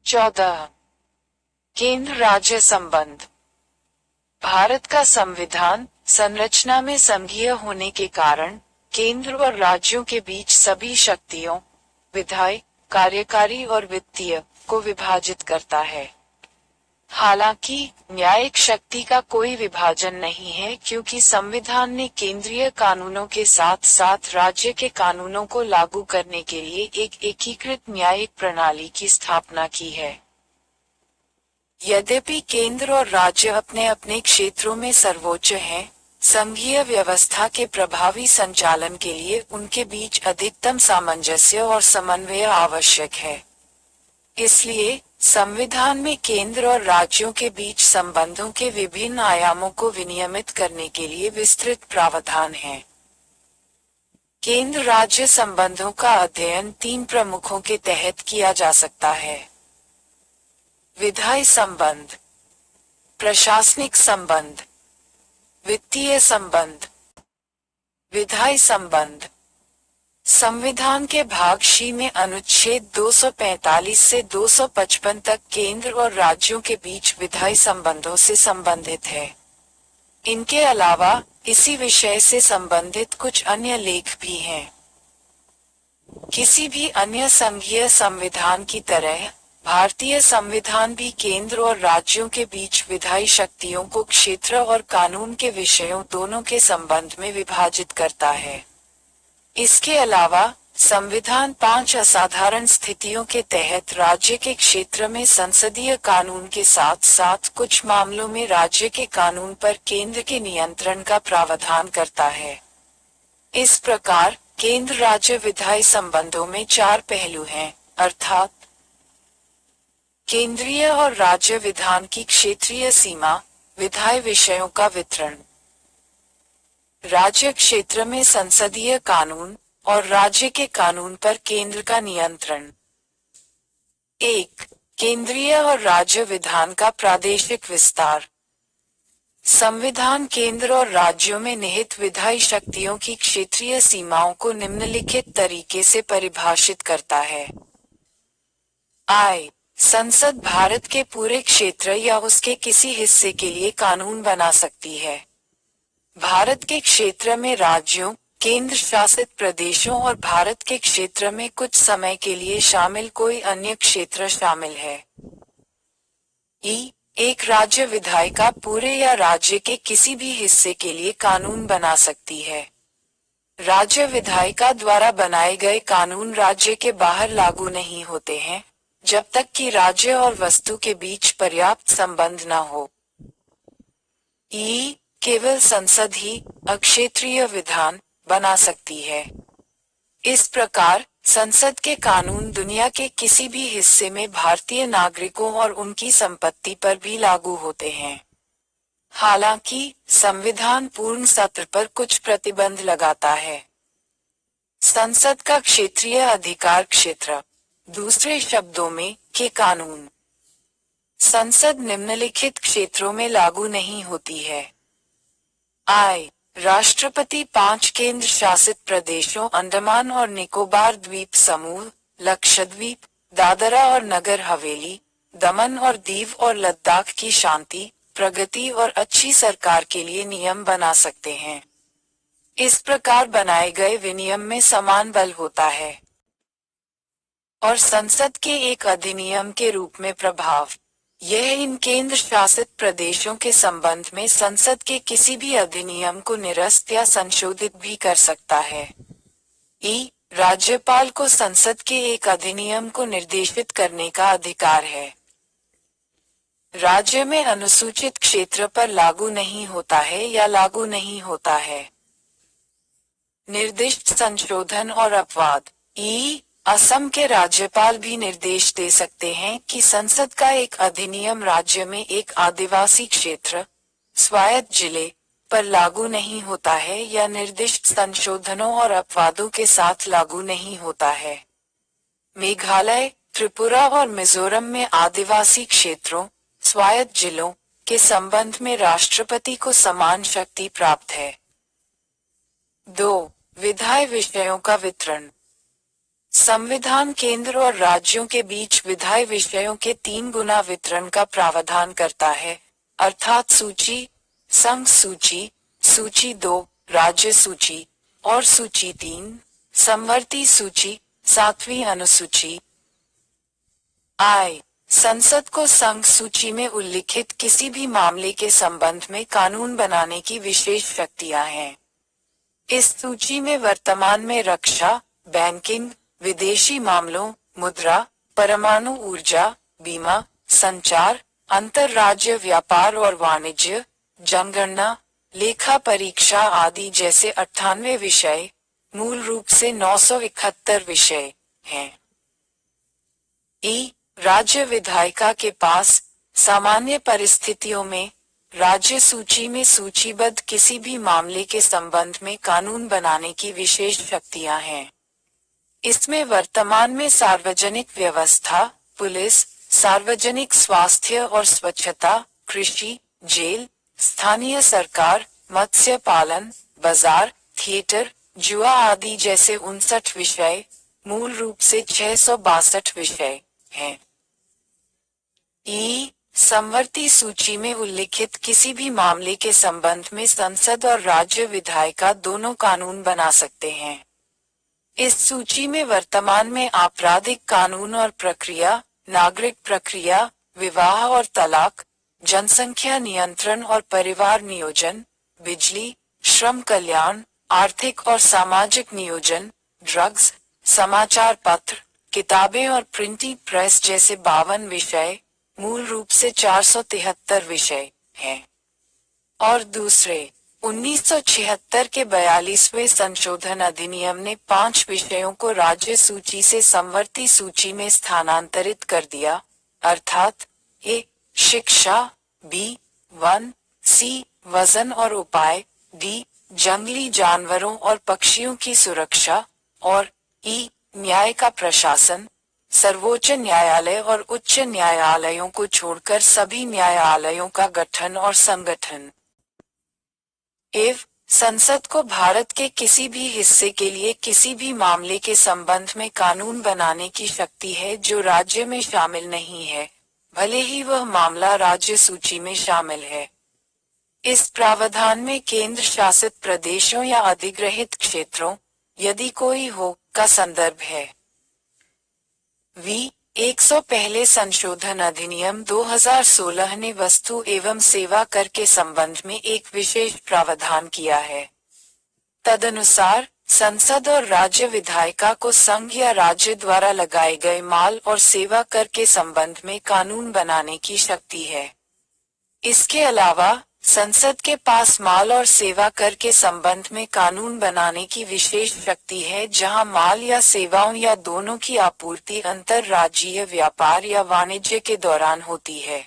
14। केंद्र राज्य संबंध। भारत का संविधान संरचना में संघीय होने के कारण केंद्र और राज्यों के बीच सभी शक्तियों, विधायी, कार्यकारी और वित्तीय, को विभाजित करता है। हालांकि न्यायिक शक्ति का कोई विभाजन नहीं है, क्योंकि संविधान ने केंद्रीय कानूनों के साथ साथ राज्य के कानूनों को लागू करने के लिए एक एकीकृत न्यायिक प्रणाली की स्थापना की है। यद्यपि केंद्र और राज्य अपने अपने क्षेत्रों में सर्वोच्च हैं, संघीय व्यवस्था के प्रभावी संचालन के लिए उनके बीच अधिकतम सामंजस्य और समन्वय आवश्यक है। इसलिए संविधान में केंद्र और राज्यों के बीच संबंधों के विभिन्न आयामों को विनियमित करने के लिए विस्तृत प्रावधान है। केंद्र राज्य संबंधों का अध्ययन तीन प्रमुखों के तहत किया जा सकता है। विधायी संबंध, प्रशासनिक संबंध, वित्तीय संबंध। विधायी संबंध संविधान के भाग शी में अनुच्छेद 245 से 255 तक केंद्र और राज्यों के बीच विधायी संबंधों से संबंधित है। इनके अलावा इसी विषय से संबंधित कुछ अन्य लेख भी हैं। किसी भी अन्य संघीय संविधान की तरह भारतीय संविधान भी केंद्र और राज्यों के बीच विधायी शक्तियों को क्षेत्र और कानून के विषयों दोनों के संबंध में विभाजित करता है। इसके अलावा संविधान 5 असाधारण स्थितियों के तहत राज्य के क्षेत्र में संसदीय कानून के साथ साथ कुछ मामलों में राज्य के कानून पर केंद्र के नियंत्रण का प्रावधान करता है। इस प्रकार केंद्र राज्य विधायी संबंधों में 4 पहलू हैं, अर्थात केंद्रीय और राज्य विधान की क्षेत्रीय सीमा, विधायी विषयों का वितरण, राज्य क्षेत्र में संसदीय कानून और राज्य के कानून पर केंद्र का नियंत्रण। 1. केंद्रीय और राज्य विधान का प्रादेशिक विस्तार। संविधान केंद्र और राज्यों में निहित विधायी शक्तियों की क्षेत्रीय सीमाओं को निम्नलिखित तरीके से परिभाषित करता है। संसद भारत के पूरे क्षेत्र या उसके किसी हिस्से के लिए कानून बना सकती है। भारत के क्षेत्र में राज्यों, केंद्र शासित प्रदेशों और भारत के क्षेत्र में कुछ समय के लिए शामिल कोई अन्य क्षेत्र शामिल है। एक राज्य विधायिका पूरे या राज्य के किसी भी हिस्से के लिए कानून बना सकती है। राज्य विधायिका द्वारा बनाए गए कानून राज्य के बाहर लागू नहीं होते हैं, जब तक कि राज्य और वस्तु के बीच पर्याप्त संबंध न हो। केवल संसद ही अक्षेत्रीय विधान बना सकती है। इस प्रकार संसद के कानून दुनिया के किसी भी हिस्से में भारतीय नागरिकों और उनकी संपत्ति पर भी लागू होते हैं। हालांकि संविधान पूर्ण सत्र पर कुछ प्रतिबंध लगाता है। संसद का क्षेत्रीय अधिकार क्षेत्र, दूसरे शब्दों में के कानून, संसद निम्नलिखित क्षेत्रों में लागू नहीं होती है। राष्ट्रपति 5 केंद्र शासित प्रदेशों अंडमान और निकोबार द्वीप समूह, लक्षद्वीप, दादरा और नगर हवेली, दमन और दीव और लद्दाख की शांति, प्रगति और अच्छी सरकार के लिए नियम बना सकते हैं। इस प्रकार बनाए गए विनियम में समान बल होता है और संसद के एक अधिनियम के रूप में प्रभाव। यह इन केंद्र शासित प्रदेशों के संबंध में संसद के किसी भी अधिनियम को निरस्त या संशोधित भी कर सकता है। राज्यपाल को संसद के एक अधिनियम को निर्देशित करने का अधिकार है। राज्य में अनुसूचित क्षेत्र पर लागू नहीं होता है या लागू नहीं होता है। निर्दिष्ट संशोधन और अपवाद। असम के राज्यपाल भी निर्देश दे सकते हैं कि संसद का एक अधिनियम राज्य में एक आदिवासी क्षेत्र, स्वायत्त जिले, पर लागू नहीं होता है या निर्दिष्ट संशोधनों और अपवादों के साथ लागू नहीं होता है। मेघालय, त्रिपुरा और मिजोरम में आदिवासी क्षेत्रों, स्वायत्त जिलों, के संबंध में राष्ट्रपति को समान शक्ति प्राप्त है। 2. विधायी विषयों का वितरण। संविधान केंद्र और राज्यों के बीच विधायी विषयों के 3 गुना वितरण का प्रावधान करता है, अर्थात सूची, संघ सूची, सूची 2, राज्य सूची, और सूची 3, समवर्ती सूची, 7वीं अनुसूची। संसद को संघ सूची में उल्लिखित किसी भी मामले के संबंध में कानून बनाने की विशेष शक्तियां हैं। इस सूची में वर्तमान में रक्षा, बैंकिंग, विदेशी मामलों, मुद्रा, परमाणु ऊर्जा, बीमा, संचार, अंतर्राज्य व्यापार और वाणिज्य, जनगणना, लेखा परीक्षा आदि जैसे 98 विषय, मूल रूप से 971 विषय हैं। राज्य विधायिका के पास सामान्य परिस्थितियों में राज्य सूची में सूचीबद्ध किसी भी मामले के संबंध में कानून बनाने की विशेष शक्तियां हैं। इसमें वर्तमान में सार्वजनिक व्यवस्था, पुलिस, सार्वजनिक स्वास्थ्य और स्वच्छता, कृषि, जेल, स्थानीय सरकार, मत्स्य पालन, बाजार, थिएटर, जुआ आदि जैसे 59 विषय, मूल रूप से 662 विषय हैं। समवर्ती सूची में उल्लिखित किसी भी मामले के संबंध में संसद और राज्य विधायिका दोनों कानून बना सकते हैं। इस सूची में वर्तमान में आपराधिक कानून और प्रक्रिया, नागरिक प्रक्रिया, विवाह और तलाक, जनसंख्या नियंत्रण और परिवार नियोजन, बिजली, श्रम कल्याण, आर्थिक और सामाजिक नियोजन, ड्रग्स, समाचार पत्र, किताबें और प्रिंटिंग प्रेस जैसे 52 विषय, मूल रूप से 473 विषय हैं। और दूसरे 1976 के 42वें संशोधन अधिनियम ने 5 विषयों को राज्य सूची से समवर्ती सूची में स्थानांतरित कर दिया, अर्थात ए शिक्षा, बी वन, सी वजन और उपाय, डी जंगली जानवरों और पक्षियों की सुरक्षा, और ई न्याय का प्रशासन। सर्वोच्च न्यायालय और उच्च न्यायालयों को छोड़कर सभी न्यायालयों का गठन और संगठन। संसद को भारत के किसी भी हिस्से के लिए किसी भी मामले के संबंध में कानून बनाने की शक्ति है जो राज्य में शामिल नहीं है, भले ही वह मामला राज्य सूची में शामिल है। इस प्रावधान में केंद्र शासित प्रदेशों या अधिग्रहित क्षेत्रों, यदि कोई हो, का संदर्भ है। 100 पहले संशोधन अधिनियम 2016 ने वस्तु एवं सेवा कर के संबंध में एक विशेष प्रावधान किया है। तदनुसार संसद और राज्य विधायिका को संघ या राज्य द्वारा लगाए गए माल और सेवा कर के संबंध में कानून बनाने की शक्ति है। इसके अलावा संसद के पास माल और सेवा कर के संबंध में कानून बनाने की विशेष शक्ति है जहां माल या सेवाओं या दोनों की आपूर्ति अंतर्राज्यीय व्यापार या वाणिज्य के दौरान होती है।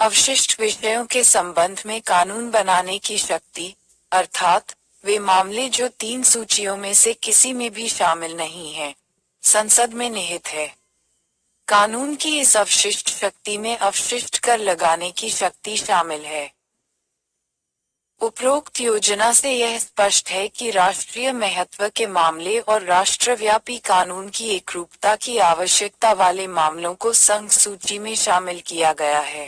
अवशिष्ट विषयों के संबंध में कानून बनाने की शक्ति, अर्थात वे मामले जो 3 सूचियों में से किसी में भी शामिल नहीं हैं, संसद में निहित है। कानून की इस अवशिष्ट शक्ति में अवशिष्ट कर लगाने की शक्ति शामिल है। उपरोक्त योजना से यह स्पष्ट है कि राष्ट्रीय महत्व के मामले और राष्ट्रव्यापी कानून की एकरूपता की आवश्यकता वाले मामलों को संघ सूची में शामिल किया गया है।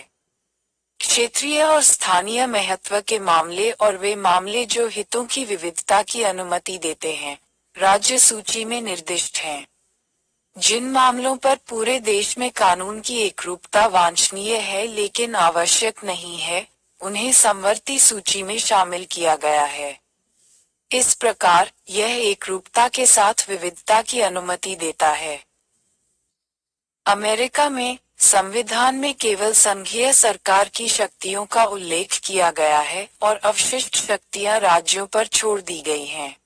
क्षेत्रीय और स्थानीय महत्व के मामले और वे मामले जो हितों की विविधता की अनुमति देते हैं, राज्य सूची में निर्दिष्ट हैं। जिन मामलों पर पूरे देश में कानून की एकरूपता वांछनीय है लेकिन आवश्यक नहीं है, उन्हें समवर्ती सूची में शामिल किया गया है। इस प्रकार यह एकरूपता के साथ विविधता की अनुमति देता है। अमेरिका में संविधान में केवल संघीय सरकार की शक्तियों का उल्लेख किया गया है और अवशिष्ट शक्तियां राज्यों पर छोड़ दी गई हैं।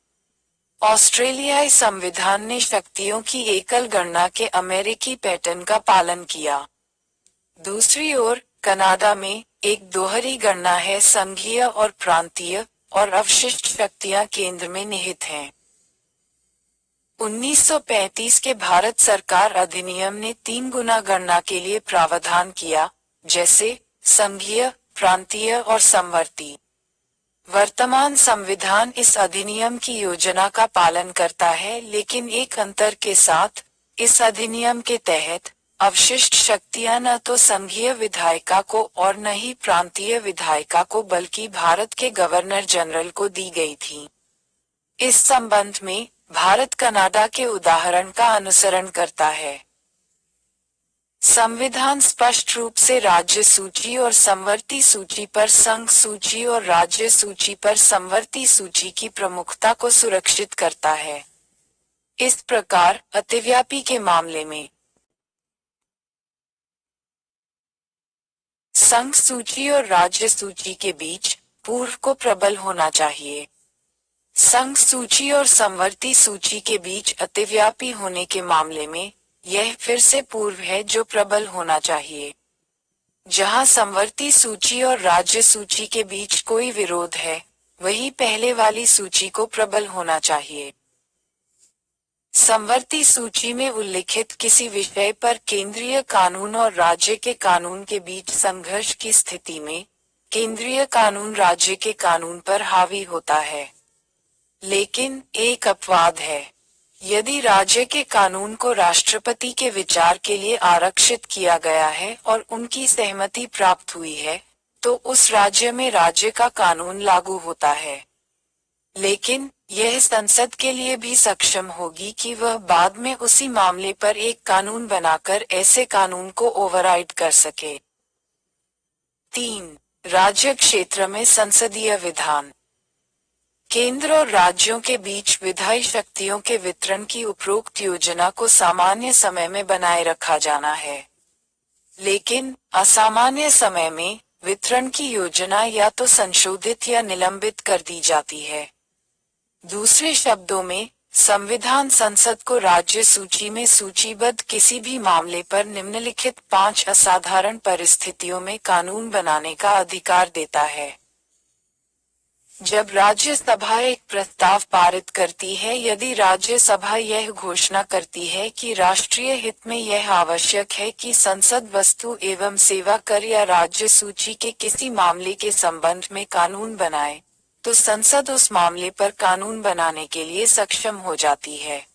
ऑस्ट्रेलियाई संविधान ने शक्तियों की एकल गणना के अमेरिकी पैटर्न का पालन किया। दूसरी ओर कनाडा में एक दोहरी गणना है, संघीय और प्रांतीय, और अवशिष्ट शक्तियां केंद्र में निहित हैं। 1935 के भारत सरकार अधिनियम ने 3 गुना गणना के लिए प्रावधान किया, जैसे संघीय, प्रांतीय और समवर्ती। वर्तमान संविधान इस अधिनियम की योजना का पालन करता है, लेकिन एक अंतर के साथ, इस अधिनियम के तहत अवशिष्ट शक्तियां न तो संघीय विधायिका को और न ही प्रांतीय विधायिका को बल्कि भारत के गवर्नर जनरल को दी गई थी। इस संबंध में भारत कनाडा के उदाहरण का अनुसरण करता है। संविधान स्पष्ट रूप से राज्य सूची और समवर्ती सूची पर संघ सूची और राज्य सूची पर समवर्ती सूची की प्रमुखता को सुरक्षित करता है। इस प्रकार अतिव्यापी के मामले में संघ सूची और राज्य सूची के बीच पूर्व को प्रबल होना चाहिए। संघ सूची और समवर्ती सूची के बीच अतिव्यापी होने के मामले में यह फिर से पूर्व है जो प्रबल होना चाहिए। जहां समवर्ती सूची और राज्य सूची के बीच कोई विरोध है, वही पहले वाली सूची को प्रबल होना चाहिए। समवर्ती सूची में उल्लिखित किसी विषय पर केंद्रीय कानून और राज्य के कानून के बीच संघर्ष की स्थिति में केंद्रीय कानून राज्य के कानून पर हावी होता है। लेकिन एक अपवाद है। यदि राज्य के कानून को राष्ट्रपति के विचार के लिए आरक्षित किया गया है और उनकी सहमति प्राप्त हुई है, तो उस राज्य में राज्य का कानून लागू होता है। लेकिन यह संसद के लिए भी सक्षम होगी कि वह बाद में उसी मामले पर एक कानून बनाकर ऐसे कानून को ओवरराइड कर सके। 3. राज्य क्षेत्र में संसदीय विधान। केंद्र और राज्यों के बीच विधायी शक्तियों के वितरण की उपरोक्त योजना को सामान्य समय में बनाए रखा जाना है। लेकिन असामान्य समय में वितरण की योजना या तो संशोधित या निलंबित कर दी जाती है। दूसरे शब्दों में, संविधान संसद को राज्य सूची में सूचीबद्ध किसी भी मामले पर निम्नलिखित 5 असाधारण परिस्थितियों में कानून बनाने का अधिकार देता है। जब राज्यसभा एक प्रस्ताव पारित करती है, यदि राज्यसभा यह घोषणा करती है कि राष्ट्रीय हित में यह आवश्यक है कि संसद वस्तु एवं सेवा कर या राज्य सूची के किसी मामले के संबंध में कानून बनाए, तो संसद उस मामले पर कानून बनाने के लिए सक्षम हो जाती है।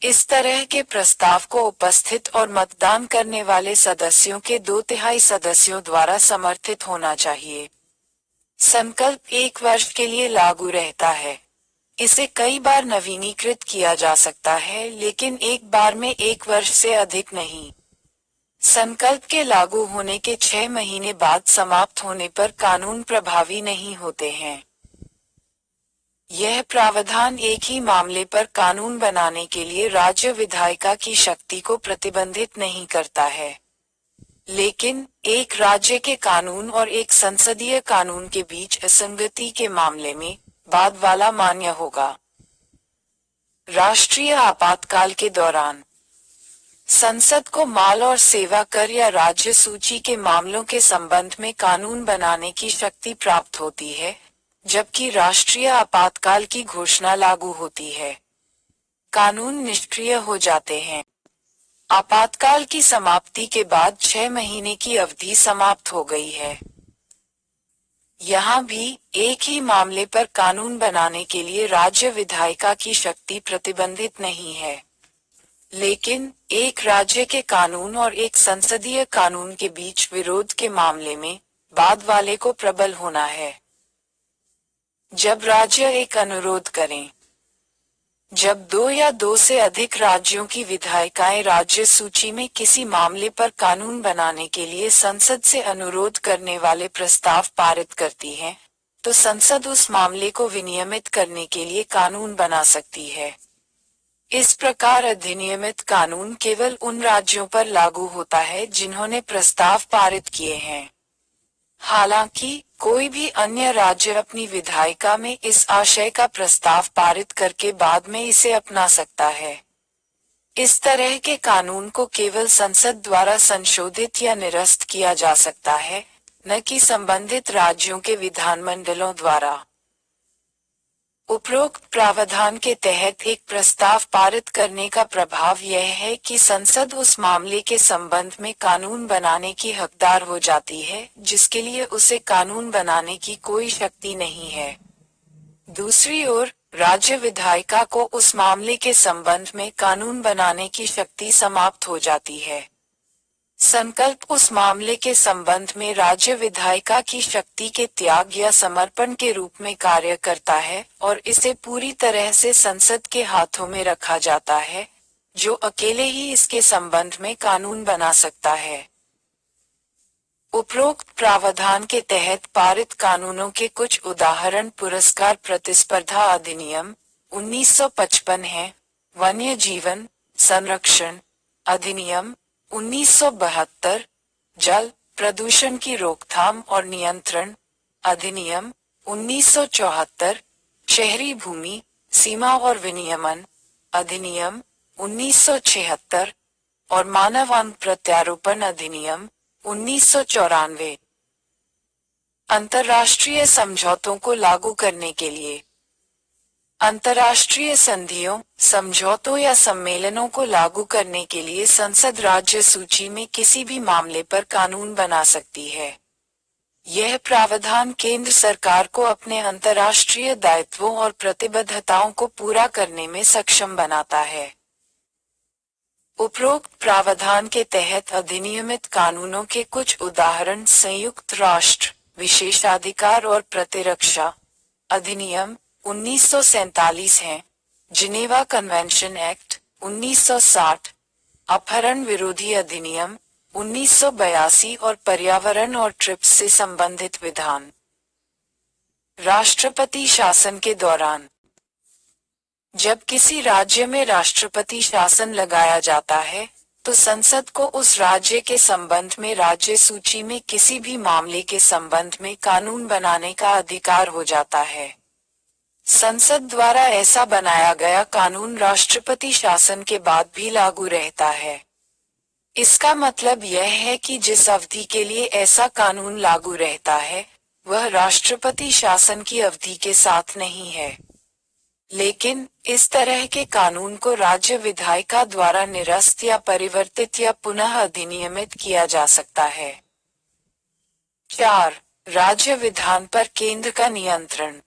इस तरह के प्रस्ताव को उपस्थित और मतदान करने वाले सदस्यों के 2/3 सदस्यों द्वारा समर्थित होना चाहिए। संकल्प 1 वर्ष के लिए लागू रहता है। इसे कई बार नवीनीकृत किया जा सकता है, लेकिन एक बार में 1 वर्ष से अधिक नहीं। संकल्प के लागू होने के 6 महीने बाद समाप्त होने पर कानून प्रभावी नहीं होते हैं। यह प्रावधान एक ही मामले पर कानून बनाने के लिए राज्य विधायिका की शक्ति को प्रतिबंधित नहीं करता है। लेकिन एक राज्य के कानून और एक संसदीय कानून के बीच असंगति के मामले में बाद वाला मान्य होगा। राष्ट्रीय आपातकाल के दौरान संसद को माल और सेवा कर या राज्य सूची के मामलों के संबंध में कानून बनाने की शक्ति प्राप्त होती है, जबकि राष्ट्रीय आपातकाल की घोषणा लागू होती है। कानून निष्क्रिय हो जाते हैं। आपातकाल की समाप्ति के बाद 6 महीने की अवधि समाप्त हो गई है। यहाँ भी एक ही मामले पर कानून बनाने के लिए राज्य विधायिका की शक्ति प्रतिबंधित नहीं है। लेकिन एक राज्य के कानून और एक संसदीय कानून के बीच विरोध के मामले में बाद वाले को प्रबल होना है। जब राज्य एक अनुरोध करें। जब 2 या 2 से अधिक राज्यों की विधायिकाएं राज्य सूची में किसी मामले पर कानून बनाने के लिए संसद से अनुरोध करने वाले प्रस्ताव पारित करती हैं, तो संसद उस मामले को विनियमित करने के लिए कानून बना सकती है। इस प्रकार अधिनियमित कानून केवल उन राज्यों पर लागू होता है जिन्होंने प्रस्ताव पारित किए हैं। हालांकि कोई भी अन्य राज्य अपनी विधायिका में इस आशय का प्रस्ताव पारित करके बाद में इसे अपना सकता है। इस तरह के कानून को केवल संसद द्वारा संशोधित या निरस्त किया जा सकता है, न कि संबंधित राज्यों के विधानमंडलों द्वारा। उपरोक्त प्रावधान के तहत एक प्रस्ताव पारित करने का प्रभाव यह है कि संसद उस मामले के संबंध में कानून बनाने की हकदार हो जाती है जिसके लिए उसे कानून बनाने की कोई शक्ति नहीं है। दूसरी ओर, राज्य विधायिका को उस मामले के संबंध में कानून बनाने की शक्ति समाप्त हो जाती है। संकल्प उस मामले के संबंध में राज्य विधायिका की शक्ति के त्याग या समर्पण के रूप में कार्य करता है और इसे पूरी तरह से संसद के हाथों में रखा जाता है, जो अकेले ही इसके संबंध में कानून बना सकता है। उपरोक्त प्रावधान के तहत पारित कानूनों के कुछ उदाहरण पुरस्कार प्रतिस्पर्धा अधिनियम 1955 है, वन्य जीवन संरक्षण अधिनियम 1972, जल प्रदूषण की रोकथाम और नियंत्रण अधिनियम 1974, शहरी भूमि सीमा और विनियमन अधिनियम 1976 और मानव अंग प्रत्यारोपण अधिनियम 1994। अंतर्राष्ट्रीय समझौतों को लागू करने के लिए अंतर्राष्ट्रीय संधियों, समझौतों या सम्मेलनों को लागू करने के लिए संसद राज्य सूची में किसी भी मामले पर कानून बना सकती है। यह प्रावधान केंद्र सरकार को अपने अंतर्राष्ट्रीय दायित्वों और प्रतिबद्धताओं को पूरा करने में सक्षम बनाता है। उपरोक्त प्रावधान के तहत अधिनियमित कानूनों के कुछ उदाहरण संयुक्त राष्ट्र विशेषाधिकार और प्रतिरक्षा अधिनियम 1947 हैं, जिनेवा कन्वेंशन एक्ट 1960, अपहरण विरोधी अधिनियम 1982 और पर्यावरण और ट्रिप्स से संबंधित विधान। राष्ट्रपति शासन के दौरान जब किसी राज्य में राष्ट्रपति शासन लगाया जाता है, तो संसद को उस राज्य के संबंध में राज्य सूची में किसी भी मामले के संबंध में कानून बनाने का अधिकार हो जाता है। संसद द्वारा ऐसा बनाया गया कानून राष्ट्रपति शासन के बाद भी लागू रहता है। इसका मतलब यह है कि जिस अवधि के लिए ऐसा कानून लागू रहता है, वह राष्ट्रपति शासन की अवधि के साथ नहीं है। लेकिन इस तरह के कानून को राज्य विधायिका द्वारा निरस्त या परिवर्तित या पुनः अधिनियमित किया जा सकता है। 4. राज्य विधान पर केंद्र का नियंत्रण।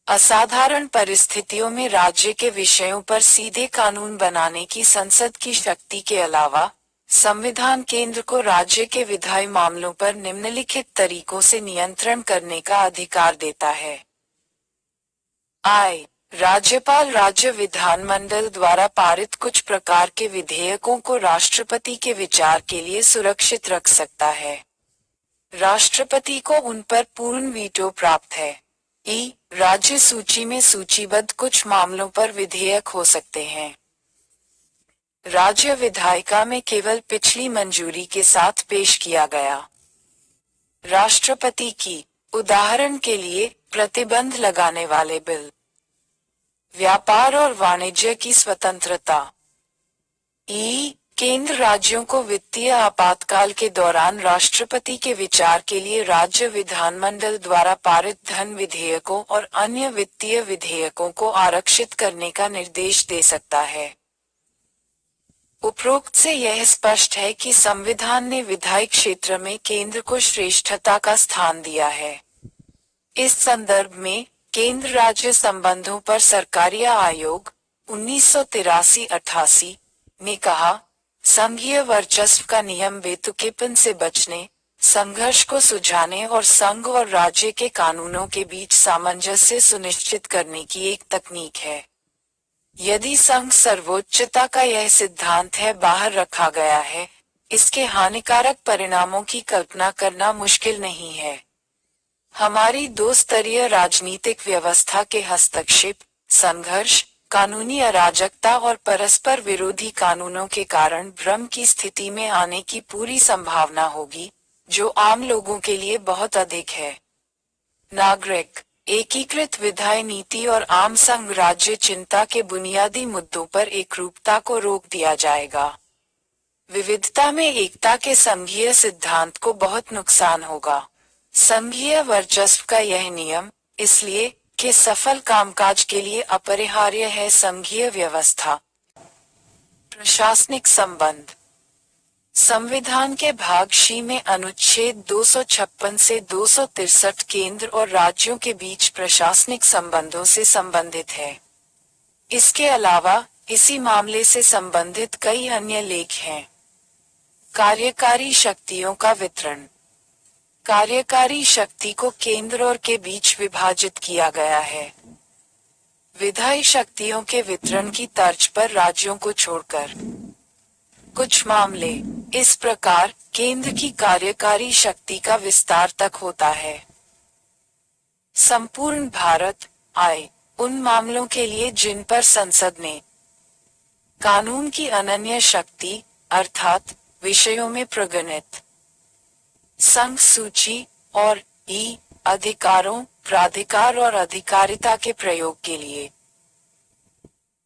असाधारण परिस्थितियों में राज्य के विषयों पर सीधे कानून बनाने की संसद की शक्ति के अलावा, संविधान केंद्र को राज्य के विधायी मामलों पर निम्नलिखित तरीकों से नियंत्रण करने का अधिकार देता है। राज्यपाल राज्य विधानमंडल द्वारा पारित कुछ प्रकार के विधेयकों को राष्ट्रपति के विचार के लिए सुरक्षित रख सकता है। राष्ट्रपति को उन पर पूर्ण वीटो प्राप्त है। राज्य सूची में सूचीबद्ध कुछ मामलों पर विधेयक हो सकते हैं। राज्य विधायिका में केवल पिछली मंजूरी के साथ पेश किया गया। राष्ट्रपति की, उदाहरण के लिए, प्रतिबंध लगाने वाले बिल। व्यापार और वाणिज्य की स्वतंत्रता। केंद्र राज्यों को वित्तीय आपातकाल के दौरान राष्ट्रपति के विचार के लिए राज्य विधानमंडल द्वारा पारित धन विधेयकों और अन्य वित्तीय विधेयकों को आरक्षित करने का निर्देश दे सकता है। उपरोक्त से यह स्पष्ट है कि संविधान ने विधायी क्षेत्र में केंद्र को श्रेष्ठता का स्थान दिया है। इस संदर्भ में केंद्र राज्य संबंधों पर सरकारिय आयोग 1983-88 ने कहा, संघीय वर्चस्व का नियम बेतुकेपन से बचने, संघर्ष को सुलझाने और संघ और राज्य के कानूनों के बीच सामंजस्य सुनिश्चित करने की एक तकनीक है। यदि संघ सर्वोच्चता का यह सिद्धांत है बाहर रखा गया है, इसके हानिकारक परिणामों की कल्पना करना मुश्किल नहीं है। हमारी दो स्तरीय राजनीतिक व्यवस्था के हस्तक्षेप, संघर्ष, कानूनी अराजकता और परस्पर विरोधी कानूनों के कारण भ्रम की स्थिति में आने की पूरी संभावना होगी, जो आम लोगों के लिए बहुत अधिक है। नागरिक, एकीकृत विधायी नीति और आम संघ राज्य चिंता के बुनियादी मुद्दों पर एकरूपता को रोक दिया जाएगा। विविधता में एकता के संघीय सिद्धांत को बहुत नुकसान होगा। संघीय वर्चस्व का यह नियम, इसलिए, के सफल कामकाज के लिए अपरिहार्य है संघीय व्यवस्था। प्रशासनिक संबंध। संविधान के भाग सी में अनुच्छेद 256 से 263 केंद्र और राज्यों के बीच प्रशासनिक संबंधों से संबंधित है। इसके अलावा इसी मामले से संबंधित कई अन्य लेख हैं। कार्यकारी शक्तियों का वितरण। कार्यकारी शक्ति को केंद्र और के बीच विभाजित किया गया है। विधायी शक्तियों के वितरण की तर्ज पर राज्यों को छोड़कर कुछ मामले इस प्रकार केंद्र की कार्यकारी शक्ति का विस्तार तक होता है। संपूर्ण भारत आय उन मामलों के लिए जिन पर संसद ने कानून की अनन्य शक्ति अर्थात विषयों में प्रगणित संघ सूची और ई अधिकारों प्राधिकार और अधिकारिता के प्रयोग के लिए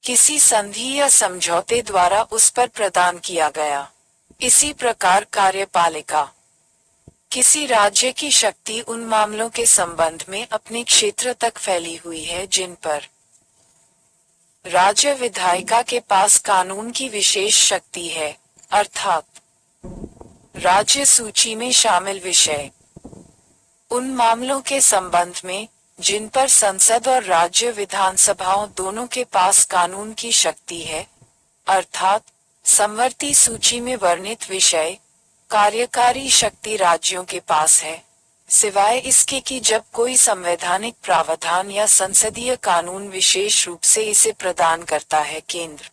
किसी संधि या समझौते द्वारा उस पर प्रदान किया गया। इसी प्रकार कार्यपालिका किसी राज्य की शक्ति उन मामलों के संबंध में अपने क्षेत्र तक फैली हुई है जिन पर राज्य विधायिका के पास कानून की विशेष शक्ति है, अर्थात राज्य सूची में शामिल विषय उन मामलों के संबंध में जिन पर संसद और राज्य विधानसभाओं दोनों के पास कानून की शक्ति है, अर्थात समवर्ती सूची में वर्णित विषय कार्यकारी शक्ति राज्यों के पास है, सिवाय इसके कि जब कोई संवैधानिक प्रावधान या संसदीय कानून विशेष रूप से इसे प्रदान करता है केंद्र।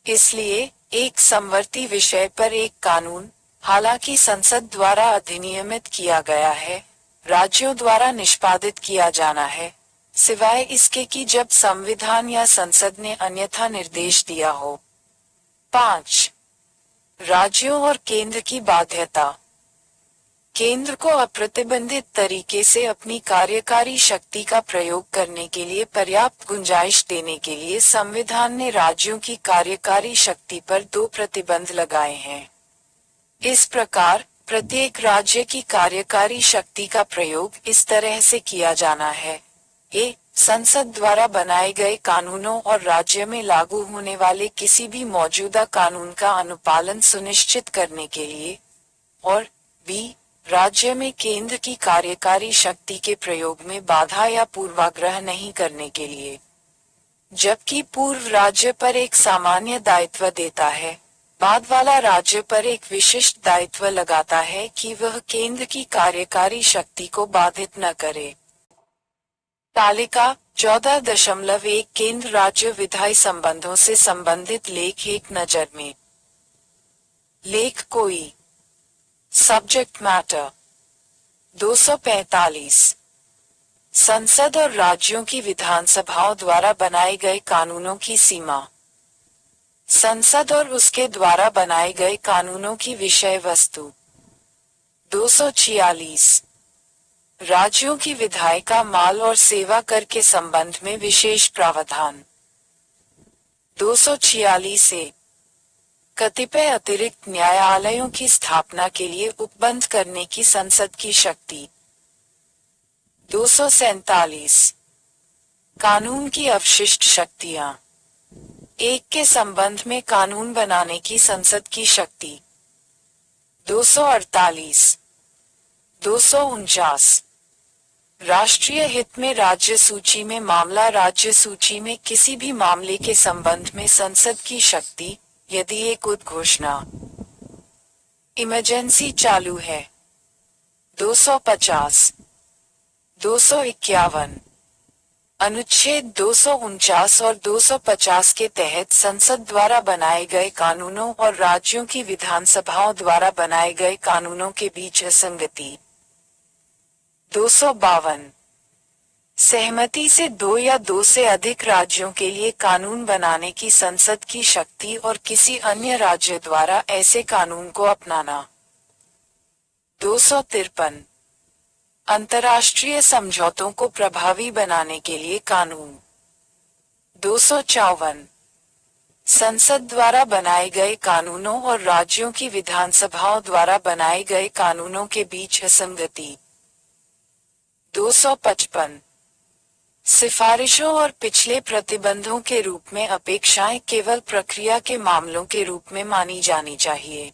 इसलिए एक समवर्ती विषय पर एक कानून, हालांकि संसद द्वारा अधिनियमित किया गया है, राज्यों द्वारा निष्पादित किया जाना है, सिवाय इसके कि जब संविधान या संसद ने अन्यथा निर्देश दिया हो। 5. राज्यों और केंद्र की बाध्यता। केंद्र को अप्रतिबंधित तरीके से अपनी कार्यकारी शक्ति का प्रयोग करने के लिए पर्याप्त गुंजाइश देने के लिए संविधान ने राज्यों की कार्यकारी शक्ति पर 2 प्रतिबंध लगाए हैं। इस प्रकार प्रत्येक राज्य की कार्यकारी शक्ति का प्रयोग इस तरह से किया जाना है। ए. संसद द्वारा बनाए गए कानूनों और राज्य में लागू होने वाले किसी भी मौजूदा कानून का अनुपालन सुनिश्चित करने के लिए, और बी. राज्य में केंद्र की कार्यकारी शक्ति के प्रयोग में बाधा या पूर्वाग्रह नहीं करने के लिए। जबकि पूर्व राज्य पर एक सामान्य दायित्व देता है, बाद वाला राज्य पर एक विशिष्ट दायित्व लगाता है कि वह केंद्र की कार्यकारी शक्ति को बाधित न करे। तालिका 14.1 केंद्र राज्य विधायी संबंधों से संबंधित लेख एक नजर में। लेख कोई। Subject matter 245। संसद और राज्यों की विधानसभाओं द्वारा बनाए गए कानूनों की सीमा। संसद और उसके द्वारा बनाए गए कानूनों की विषय वस्तु। 246। राज्यों की विधायिका माल और सेवा कर के संबंध में विशेष प्रावधान। 246 ए कतिपय अतिरिक्त न्यायालयों की स्थापना के लिए उपबंध करने की संसद की शक्ति। 247 कानून की अवशिष्ट शक्तियां। 1 के संबंध में कानून बनाने की संसद की शक्ति। 248 249 राष्ट्रीय हित में राज्य सूची में मामला। राज्य सूची में किसी भी मामले के संबंध में संसद की शक्ति, यदि एक उद्घोषणा इमरजेंसी चालू है। 250 251 अनुच्छेद 249 और 250 के तहत संसद द्वारा बनाए गए कानूनों और राज्यों की विधानसभाओं द्वारा बनाए गए कानूनों के बीच असंगति। 252 सहमति से 2 या 2 से अधिक राज्यों के लिए कानून बनाने की संसद की शक्ति और किसी अन्य राज्य द्वारा ऐसे कानून को अपनाना। 253 अंतर्राष्ट्रीय समझौतों को प्रभावी बनाने के लिए कानून। 254 संसद द्वारा बनाए गए कानूनों और राज्यों की विधानसभाओं द्वारा बनाए गए कानूनों के बीच असंगति। 255 सिफारिशों और पिछले प्रतिबंधों के रूप में अपेक्षाएं केवल प्रक्रिया के मामलों के रूप में मानी जानी चाहिए।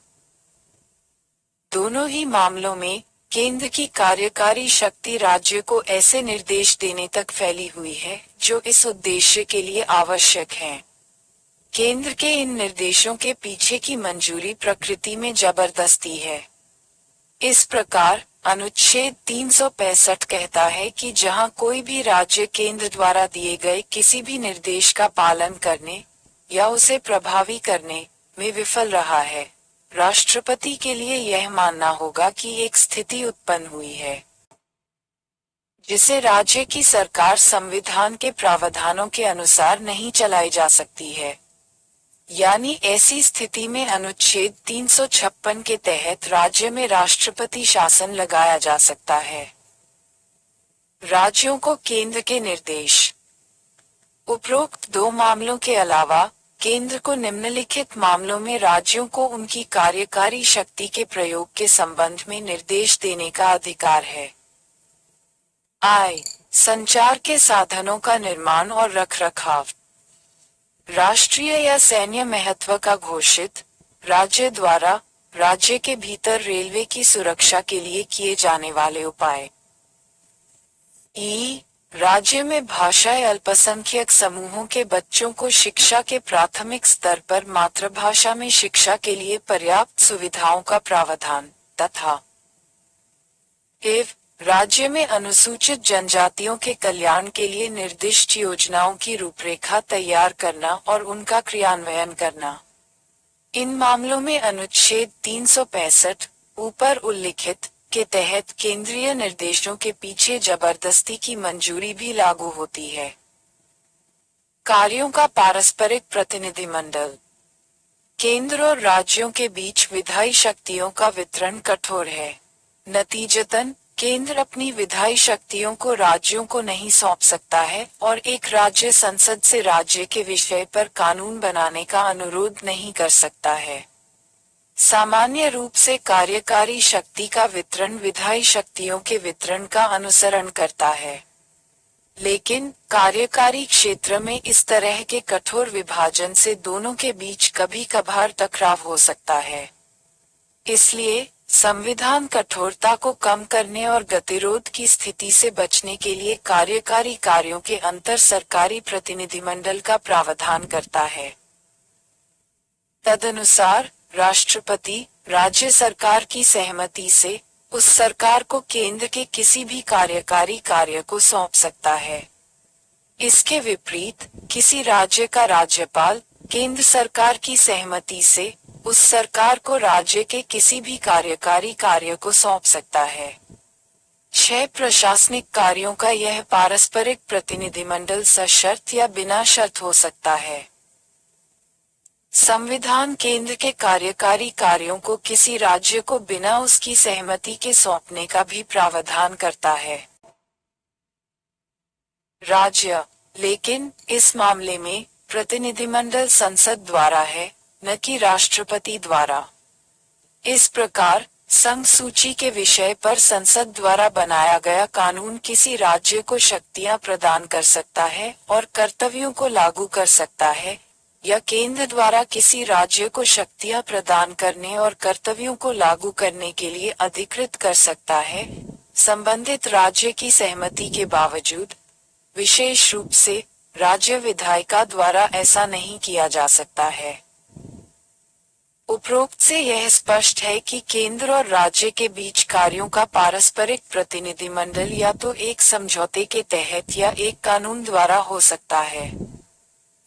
दोनों ही मामलों में केंद्र की कार्यकारी शक्ति राज्य को ऐसे निर्देश देने तक फैली हुई है जो इस उद्देश्य के लिए आवश्यक हैं। केंद्र के इन निर्देशों के पीछे की मंजूरी प्रकृति में जबरदस्ती है। इस प्रकार अनुच्छेद 365 कहता है कि जहां कोई भी राज्य केंद्र द्वारा दिए गए किसी भी निर्देश का पालन करने या उसे प्रभावी करने में विफल रहा है, राष्ट्रपति के लिए यह मानना होगा कि एक स्थिति उत्पन्न हुई है जिसे राज्य की सरकार संविधान के प्रावधानों के अनुसार नहीं चलाई जा सकती है। यानी ऐसी स्थिति में अनुच्छेद 356 के तहत राज्य में राष्ट्रपति शासन लगाया जा सकता है। राज्यों को केंद्र के निर्देश। उपरोक्त दो मामलों के अलावा केंद्र को निम्नलिखित मामलों में राज्यों को उनकी कार्यकारी शक्ति के प्रयोग के संबंध में निर्देश देने का अधिकार है। संचार के साधनों का निर्माण और रखरखाव। राष्ट्रीय या सैन्य महत्व का घोषित राज्य द्वारा राज्य के भीतर रेलवे की सुरक्षा के लिए किए जाने वाले उपाय। राज्य में भाषाई अल्पसंख्यक समूहों के बच्चों को शिक्षा के प्राथमिक स्तर पर मातृभाषा में शिक्षा के लिए पर्याप्त सुविधाओं का प्रावधान तथा राज्य में अनुसूचित जनजातियों के कल्याण के लिए निर्दिष्ट योजनाओं की रूपरेखा तैयार करना और उनका क्रियान्वयन करना। इन मामलों में अनुच्छेद 365 ऊपर उल्लिखित के तहत केंद्रीय निर्देशों के पीछे जबरदस्ती की मंजूरी भी लागू होती है। कार्यों का पारस्परिक प्रतिनिधिमंडल। केंद्र और राज्यों के बीच विधायी शक्तियों का वितरण कठोर है। नतीजतन केंद्र अपनी विधायी शक्तियों को राज्यों को नहीं सौंप सकता है और एक राज्य संसद से राज्य के विषय पर कानून बनाने का अनुरोध नहीं कर सकता है। सामान्य रूप से कार्यकारी शक्ति का वितरण विधायी शक्तियों के वितरण का अनुसरण करता है, लेकिन कार्यकारी क्षेत्र में इस तरह के कठोर विभाजन से दोनों के बीच कभी कभार टकराव हो सकता है। इसलिए संविधान कठोरता को कम करने और गतिरोध की स्थिति से बचने के लिए कार्यकारी कार्यों के अंतर सरकारी प्रतिनिधिमंडल का प्रावधान करता है। तदनुसार राष्ट्रपति राज्य सरकार की सहमति से उस सरकार को केंद्र के किसी भी कार्यकारी कार्य को सौंप सकता है। इसके विपरीत किसी राज्य का राज्यपाल केंद्र सरकार की सहमति से उस सरकार को राज्य के किसी भी कार्यकारी कार्य को सौंप सकता है। 6 प्रशासनिक कार्यों का यह पारस्परिक प्रतिनिधिमंडल सशर्त या बिना शर्त हो सकता है। संविधान केंद्र के कार्यकारी कार्यों को किसी राज्य को बिना उसकी सहमति के सौंपने का भी प्रावधान करता है। राज्य, लेकिन इस मामले में प्रतिनिधिमंडल संसद द्वारा है, न कि राष्ट्रपति द्वारा। इस प्रकार संघ सूची के विषय पर संसद द्वारा बनाया गया कानून किसी राज्य को शक्तियां प्रदान कर सकता है और कर्तव्यों को लागू कर सकता है, या केंद्र द्वारा किसी राज्य को शक्तियां प्रदान करने और कर्तव्यों को लागू करने के लिए अधिकृत कर सकता है, संबंधित राज्य की सहमति के बावजूद। विशेष रूप से राज्य विधायिका द्वारा ऐसा नहीं किया जा सकता है। उपरोक्त से यह स्पष्ट है कि केंद्र और राज्य के बीच कार्यों का पारस्परिक प्रतिनिधिमंडल या तो एक समझौते के तहत या एक कानून द्वारा हो सकता है,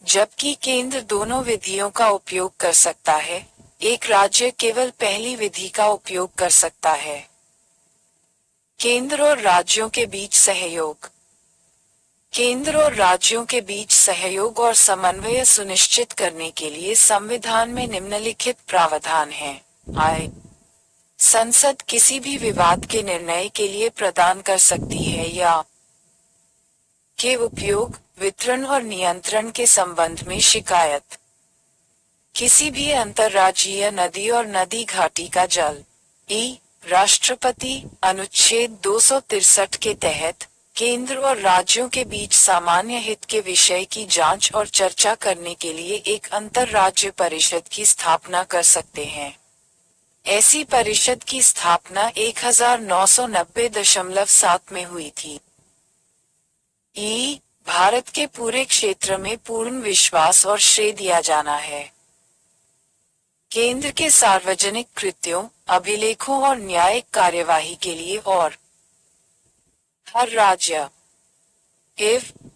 जबकि केंद्र दोनों विधियों का उपयोग कर सकता है। एक राज्य केवल पहली विधि का उपयोग कर सकता है। केंद्र और राज्यों के बीच सहयोग। केंद्र और राज्यों के बीच सहयोग और समन्वय सुनिश्चित करने के लिए संविधान में निम्नलिखित प्रावधान हैं। संसद किसी भी विवाद के निर्णय के लिए प्रदान कर सकती है या के उपयोग, वितरण और नियंत्रण के संबंध में शिकायत। किसी भी अंतर्राज्यीय नदी और नदी घाटी का जल। राष्ट्रपति अनुच्छेद 263 के तहत केंद्र और राज्यों के बीच सामान्य हित के विषय की जांच और चर्चा करने के लिए एक अंतर्राज्य परिषद की स्थापना कर सकते हैं। ऐसी परिषद की स्थापना 1990.7 में हुई थी। भारत के पूरे क्षेत्र में पूर्ण विश्वास और श्रेय दिया जाना है। केंद्र के सार्वजनिक कृत्यों, अभिलेखों और न्यायिक कार्यवाही के लिए और हर राज्य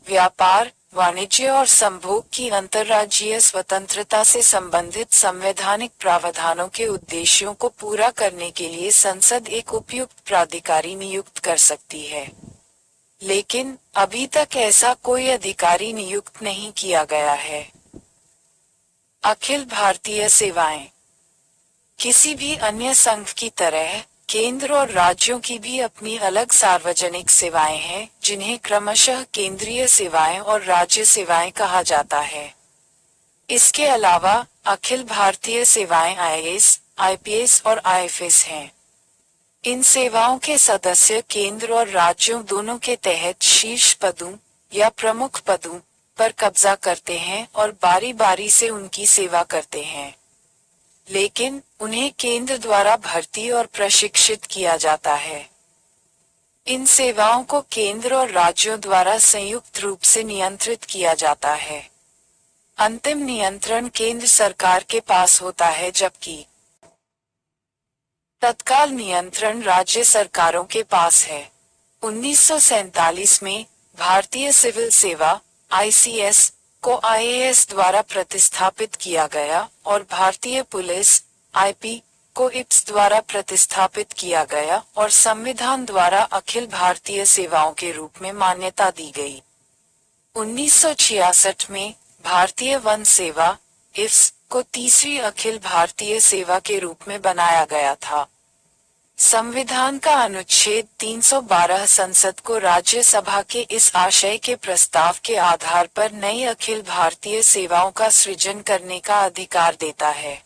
व्यापार, वाणिज्य और संभोग की अंतर्राज्यीय स्वतंत्रता से संबंधित संवैधानिक प्रावधानों के उद्देश्यों को पूरा करने के लिए संसद एक उपयुक्त प्राधिकारी नियुक्त कर सकती है। लेकिन अभी तक ऐसा कोई अधिकारी नियुक्त नहीं किया गया है। अखिल भारतीय सेवाएं किसी भी अन्य संघ की तरह केंद्र और राज्यों की भी अपनी अलग सार्वजनिक सेवाएं हैं, जिन्हें क्रमशः केंद्रीय सेवाएं और राज्य सेवाएं कहा जाता है। इसके अलावा अखिल भारतीय सेवाएं आईएएस, आईपीएस और आईएफएस हैं। इन सेवाओं के सदस्य केंद्र और राज्यों दोनों के तहत शीर्ष पदों या प्रमुख पदों पर कब्जा करते हैं और बारी बारी से उनकी सेवा करते हैं। लेकिन उन्हें केंद्र द्वारा भर्ती और प्रशिक्षित किया जाता है। इन सेवाओं को केंद्र और राज्यों द्वारा संयुक्त रूप से नियंत्रित किया जाता है। अंतिम नियंत्रण केंद्र सरकार के पास होता है, जबकि तत्काल नियंत्रण राज्य सरकारों के पास है। 1947 में भारतीय सिविल सेवा (आईसीएस) को आईएएस द्वारा प्रतिस्थापित किया गया और भारतीय पुलिस (आईपी) को इप्स द्वारा प्रतिस्थापित किया गया और संविधान द्वारा अखिल भारतीय सेवाओं के रूप में मान्यता दी गई। 1966 में भारतीय वन सेवा (इफ्स) को तीसरी अखिल भारतीय सेवा के रूप में बनाया गया था। संविधान का अनुच्छेद 312 संसद को राज्यसभा के इस आशय के प्रस्ताव के आधार पर नई अखिल भारतीय सेवाओं का सृजन करने का अधिकार देता है।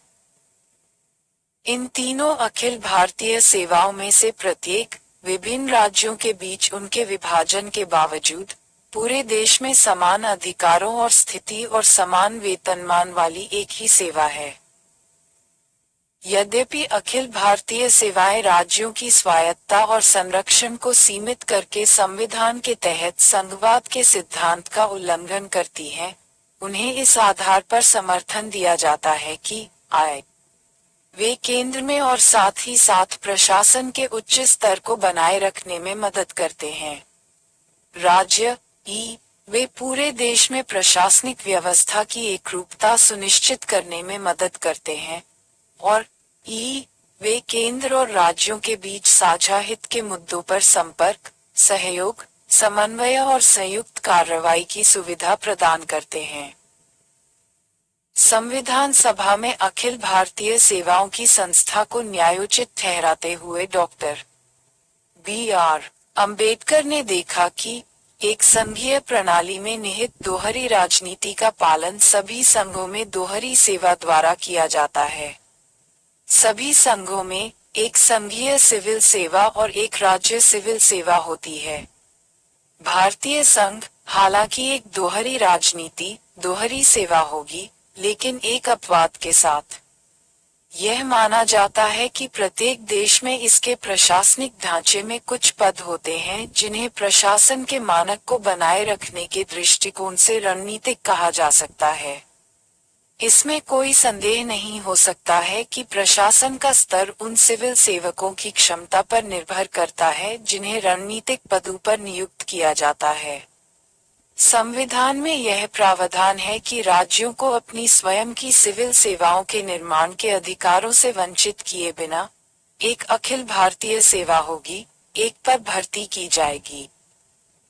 इन तीनों अखिल भारतीय सेवाओं में से प्रत्येक विभिन्न राज्यों के बीच उनके विभाजन के बावजूद पूरे देश में समान अधिकारों और स्थिति और समान वेतनमान वाली एक ही सेवा है। यद्यपि अखिल भारतीय सेवाएं राज्यों की स्वायत्तता और संरक्षण को सीमित करके संविधान के तहत संघवाद के सिद्धांत का उल्लंघन करती हैं, उन्हें इस आधार पर समर्थन दिया जाता है कि वे केंद्र में और साथ ही साथ प्रशासन के उच्च स्तर को बनाए रखने में मदद करते हैं। राज्य वे पूरे देश में प्रशासनिक व्यवस्था की एकरूपता सुनिश्चित करने में मदद करते हैं, और वे केंद्र और राज्यों के बीच साझा हित के मुद्दों पर संपर्क, सहयोग, समन्वय और संयुक्त कार्रवाई की सुविधा प्रदान करते हैं। संविधान सभा में अखिल भारतीय सेवाओं की संस्था को न्यायोचित ठहराते हुए डॉक्टर बी.आर. अंबेडकर ने देखा कि एक संघीय प्रणाली में निहित दोहरी राजनीति का पालन सभी संघों में दोहरी सेवा द्वारा किया जाता है। सभी संघों में एक संघीय सिविल सेवा और एक राज्य सिविल सेवा होती है। भारतीय संघ हालांकि एक दोहरी राजनीति, दोहरी सेवा होगी, लेकिन एक अपवाद के साथ। यह माना जाता है कि प्रत्येक देश में इसके प्रशासनिक ढांचे में कुछ पद होते हैं जिन्हें प्रशासन के मानक को बनाए रखने के दृष्टिकोण से रणनीतिक कहा जा सकता है। इसमें कोई संदेह नहीं हो सकता है कि प्रशासन का स्तर उन सिविल सेवकों की क्षमता पर निर्भर करता है जिन्हें रणनीतिक पदों पर नियुक्त किया जाता है। संविधान में यह प्रावधान है कि राज्यों को अपनी स्वयं की सिविल सेवाओं के निर्माण के अधिकारों से वंचित किए बिना एक अखिल भारतीय सेवा होगी, एक पर भर्ती की जाएगी।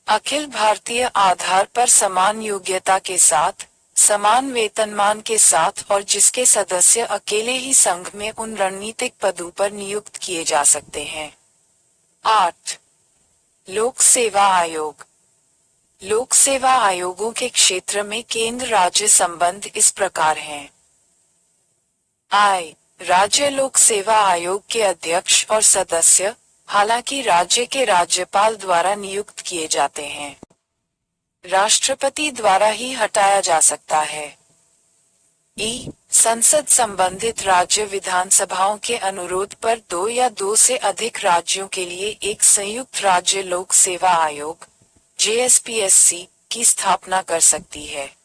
अखिल भारतीय आधार पर समान योग्यता के साथ, समान वेतनमान के साथ और जिसके सदस्य अकेले ही संघ में उन रणनीतिक पदों पर नियुक्त किए जा सकते हैं। 8. लोक सेवा आयोग। लोक सेवा आयोगों के क्षेत्र में केंद्र राज्य संबंध इस प्रकार हैं। राज्य लोक सेवा आयोग के अध्यक्ष और सदस्य हालांकि राज्य के राज्यपाल द्वारा नियुक्त किए जाते हैं। राष्ट्रपति द्वारा ही हटाया जा सकता है। संसद संबंधित राज्य विधानसभाओं के अनुरोध पर दो या दो से अधिक राज्यों के लिए एक संयुक्त राज्य लोक सेवा आयोग (JSPSC) की स्थापना कर सकती है।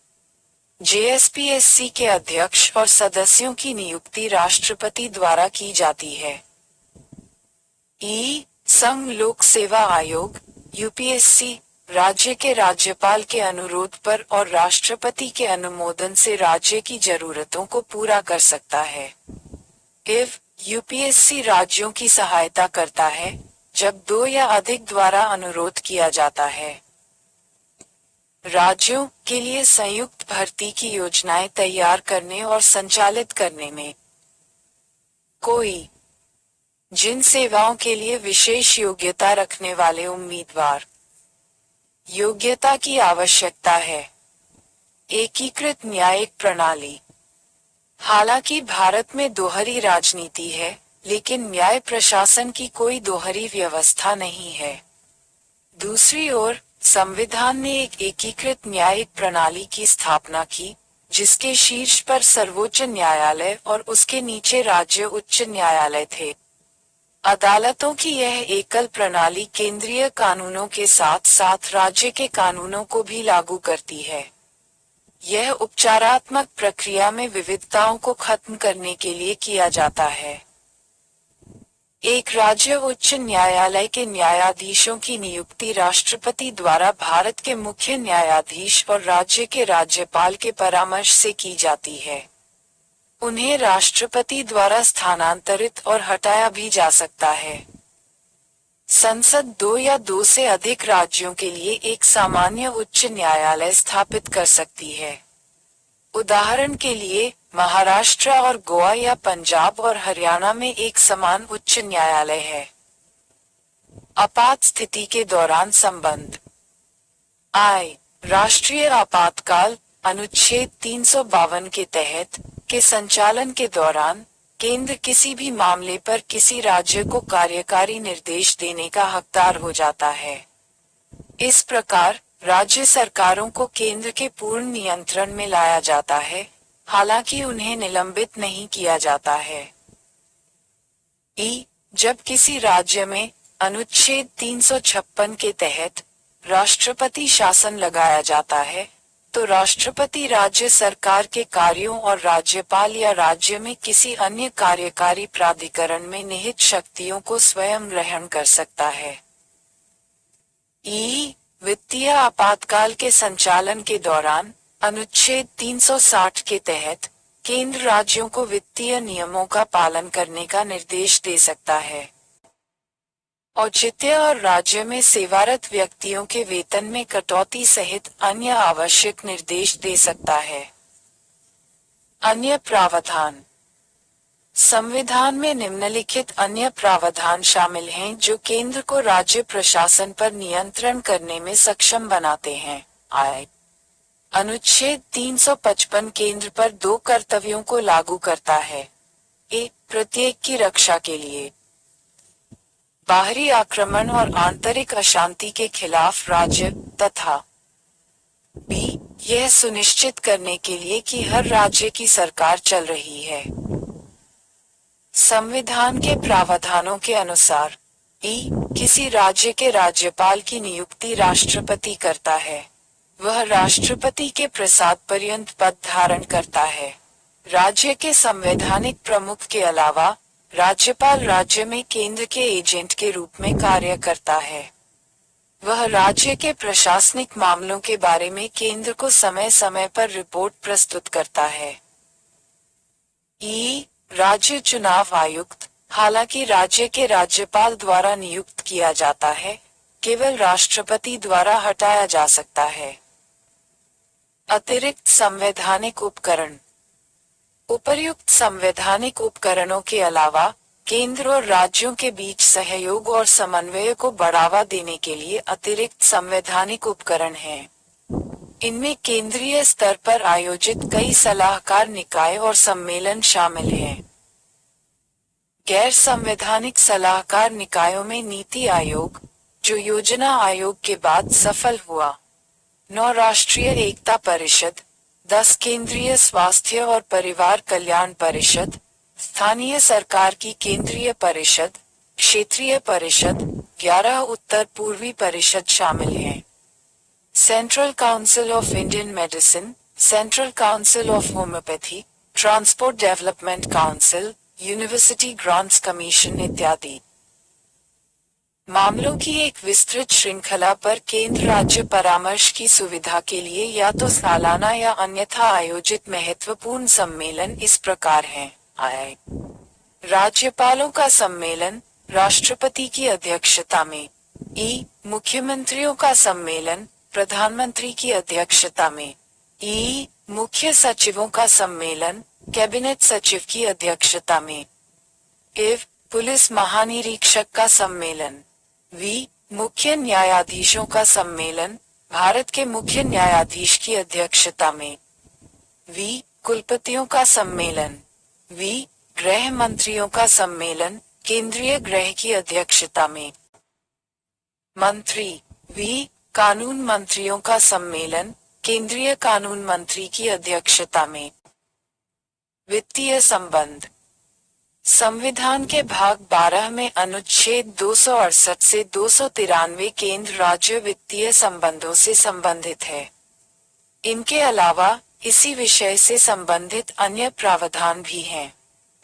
JSPSC के अध्यक्ष और सदस्यों की नियुक्ति राष्ट्रपति द्वारा की जाती है। संघ लोक सेवा आयोग (UPSC) राज्य के राज्यपाल के अनुरोध पर और राष्ट्रपति के अनुमोदन से राज्य की जरूरतों को पूरा कर सकता है। UPSC राज्यों की सहायता करता है जब दो या अधिक द्वारा अनुरोध किया जाता है। राज्यों के लिए संयुक्त भर्ती की योजनाएं तैयार करने और संचालित करने में जिन सेवाओं के लिए विशेष योग्यता रखने वाले उम्मीदवार योग्यता की आवश्यकता है। एकीकृत न्यायिक प्रणाली। हालांकि भारत में दोहरी राजनीति है, लेकिन न्याय प्रशासन की कोई दोहरी व्यवस्था नहीं है। दूसरी ओर, संविधान ने एक एकीकृत न्यायिक प्रणाली की स्थापना की, जिसके शीर्ष पर सर्वोच्च न्यायालय और उसके नीचे राज्य उच्च न्यायालय थे। अदालतों की यह एकल प्रणाली केंद्रीय कानूनों के साथ साथ राज्य के कानूनों को भी लागू करती है। यह उपचारात्मक प्रक्रिया में विविधताओं को खत्म करने के लिए किया जाता है। एक राज्य उच्च न्यायालय के न्यायाधीशों की नियुक्ति राष्ट्रपति द्वारा भारत के मुख्य न्यायाधीश और राज्य के राज्यपाल के परामर्श से की जाती है। उन्हें राष्ट्रपति द्वारा स्थानांतरित और हटाया भी जा सकता है। संसद दो या दो से अधिक राज्यों के लिए एक सामान्य उच्च न्यायालय स्थापित कर सकती है। उदाहरण के लिए, महाराष्ट्र और गोवा या पंजाब और हरियाणा में एक समान उच्च न्यायालय है। आपात स्थिति के दौरान संबंध। राष्ट्रीय आपातकाल अनुच्छेद 352 के तहत के संचालन के दौरान केंद्र किसी भी मामले पर किसी राज्य को कार्यकारी निर्देश देने का हकदार हो जाता है। इस प्रकार राज्य सरकारों को केंद्र के पूर्ण नियंत्रण में लाया जाता है, हालांकि उन्हें निलंबित नहीं किया जाता है। जब किसी राज्य में अनुच्छेद 356 के तहत राष्ट्रपति शासन लगाया जाता है, तो राष्ट्रपति राज्य सरकार के कार्यों और राज्यपाल या राज्य में किसी अन्य कार्यकारी प्राधिकरण में निहित शक्तियों को स्वयं ग्रहण कर सकता है। वित्तीय आपातकाल के संचालन के दौरान अनुच्छेद 360 के तहत केंद्र राज्यों को वित्तीय नियमों का पालन करने का निर्देश दे सकता है। औचित्य और राज्य में सेवारत व्यक्तियों के वेतन में कटौती सहित अन्य आवश्यक निर्देश दे सकता है। अन्य प्रावधान। संविधान में निम्नलिखित अन्य प्रावधान शामिल हैं जो केंद्र को राज्य प्रशासन पर नियंत्रण करने में सक्षम बनाते हैं। अनुच्छेद 355 केंद्र पर दो कर्तव्यों को लागू करता है। प्रत्येक की रक्षा के लिए बाहरी आक्रमण और आंतरिक अशांति के खिलाफ राज्य, तथा यह सुनिश्चित करने के लिए कि हर राज्य की सरकार चल रही है। संविधान के प्रावधानों के अनुसार किसी राज्य के राज्यपाल की नियुक्ति राष्ट्रपति करता है। वह राष्ट्रपति के प्रसाद पर्यंत पद धारण करता है। राज्य के संवैधानिक प्रमुख के अलावा राज्यपाल राज्य में केंद्र के एजेंट के रूप में कार्य करता है। वह राज्य के प्रशासनिक मामलों के बारे में केंद्र को समय समय पर रिपोर्ट प्रस्तुत करता है। राज्य चुनाव आयुक्त, हालांकि राज्य के राज्यपाल द्वारा नियुक्त किया जाता है, केवल राष्ट्रपति द्वारा हटाया जा सकता है। अतिरिक्त संवैधानिक उपकरण। उपर्युक्त संवैधानिक उपकरणों के अलावा केंद्र और राज्यों के बीच सहयोग और समन्वय को बढ़ावा देने के लिए अतिरिक्त संवैधानिक उपकरण हैं। इनमें केंद्रीय स्तर पर आयोजित कई सलाहकार निकाय और सम्मेलन शामिल हैं। गैर संवैधानिक सलाहकार निकायों में नीति आयोग, जो योजना आयोग के बाद सफल हुआ, 9 राष्ट्रीय एकता परिषद, 10 केंद्रीय स्वास्थ्य और परिवार कल्याण परिषद, स्थानीय सरकार की केंद्रीय परिषद, क्षेत्रीय परिषद, 11 उत्तर पूर्वी परिषद शामिल हैं। Central council of Indian medicine, central council of homeopathy, transport development council, university grants commission इत्यादि। मामलों की एक विस्तृत श्रृंखला पर केंद्र राज्य परामर्श की सुविधा के लिए या तो सालाना या अन्यथा आयोजित महत्वपूर्ण सम्मेलन इस प्रकार हैं। राज्यपालों का सम्मेलन, राष्ट्रपति की अध्यक्षता में। मुख्यमंत्रियों का सम्मेलन, प्रधानमंत्री की अध्यक्षता में। मुख्य सचिवों का सम्मेलन, कैबिनेट सचिव की अध्यक्षता में। पुलिस महानिरीक्षक का सम्मेलन। मुख्य न्यायाधीशों का सम्मेलन, भारत के मुख्य न्यायाधीश की अध्यक्षता में। कुलपतियों का सम्मेलन। गृह मंत्रियों का सम्मेलन, केंद्रीय गृह की अध्यक्षता में। मंत्री। कानून मंत्रियों का सम्मेलन, केंद्रीय कानून मंत्री की अध्यक्षता में। वित्तीय संबंध। संविधान के भाग 12 में अनुच्छेद 268 से 293 केंद्र राज्य वित्तीय संबंधों से संबंधित है। इनके अलावा इसी विषय से संबंधित अन्य प्रावधान भी हैं।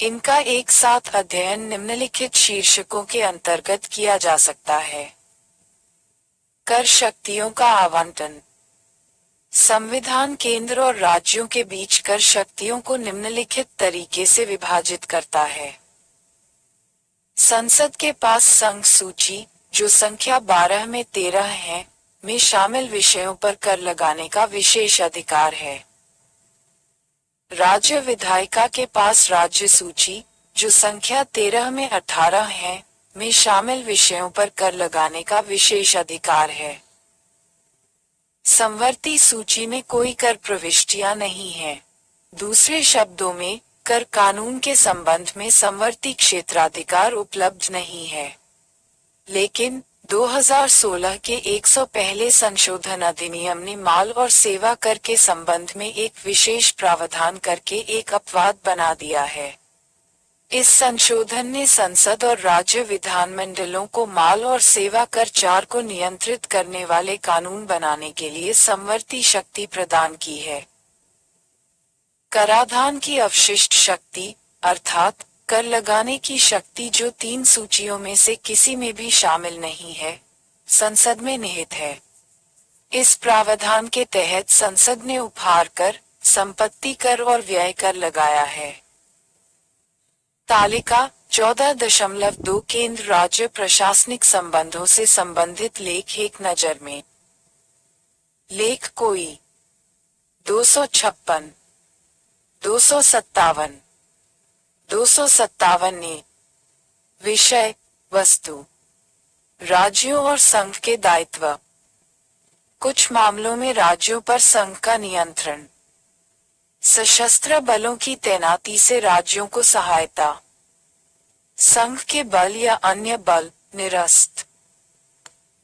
इनका एक साथ अध्ययन निम्नलिखित शीर्षकों के अंतर्गत किया जा सकता है। कर शक्तियों का आवंटन। संविधान केंद्र और राज्यों के बीच कर शक्तियों को निम्नलिखित तरीके से विभाजित करता है। संसद के पास संघ सूची, जो संख्या 12 में 13 है, में शामिल विषयों पर कर लगाने का विशेष अधिकार है। राज्य विधायिका के पास राज्य सूची, जो संख्या 13 में 18 है, में शामिल विषयों पर कर लगाने का विशेष अधिकार है। संवर्ती सूची में कोई कर प्रविष्टियां नहीं है। दूसरे शब्दों में, कर कानून के संबंध में संवर्ती क्षेत्राधिकार उपलब्ध नहीं है। लेकिन 2016 के 101 संशोधन अधिनियम ने माल और सेवा कर के संबंध में एक विशेष प्रावधान करके एक अपवाद बना दिया है। इस संशोधन ने संसद और राज्य विधानमंडलों को माल और सेवा कर 4 को नियंत्रित करने वाले कानून बनाने के लिए समवर्ती शक्ति प्रदान की है। कराधान की अवशिष्ट शक्ति, अर्थात कर लगाने की शक्ति जो 3 सूचियों में से किसी में भी शामिल नहीं है, संसद में निहित है। इस प्रावधान के तहत संसद ने उपहार कर, संपत्ति कर और व्यय कर लगाया है। तालिका 14.2 केंद्र राज्य प्रशासनिक संबंधों से संबंधित लेख एक नजर में। लेख कोई 256, 257, 257 ने। विषय, वस्तु, राज्यों और संघ के दायित्व। कुछ मामलों में राज्यों पर संघ का नियंत्रण। सशस्त्र बलों की तैनाती से राज्यों को सहायता। संघ के बल या अन्य बल, निरस्त।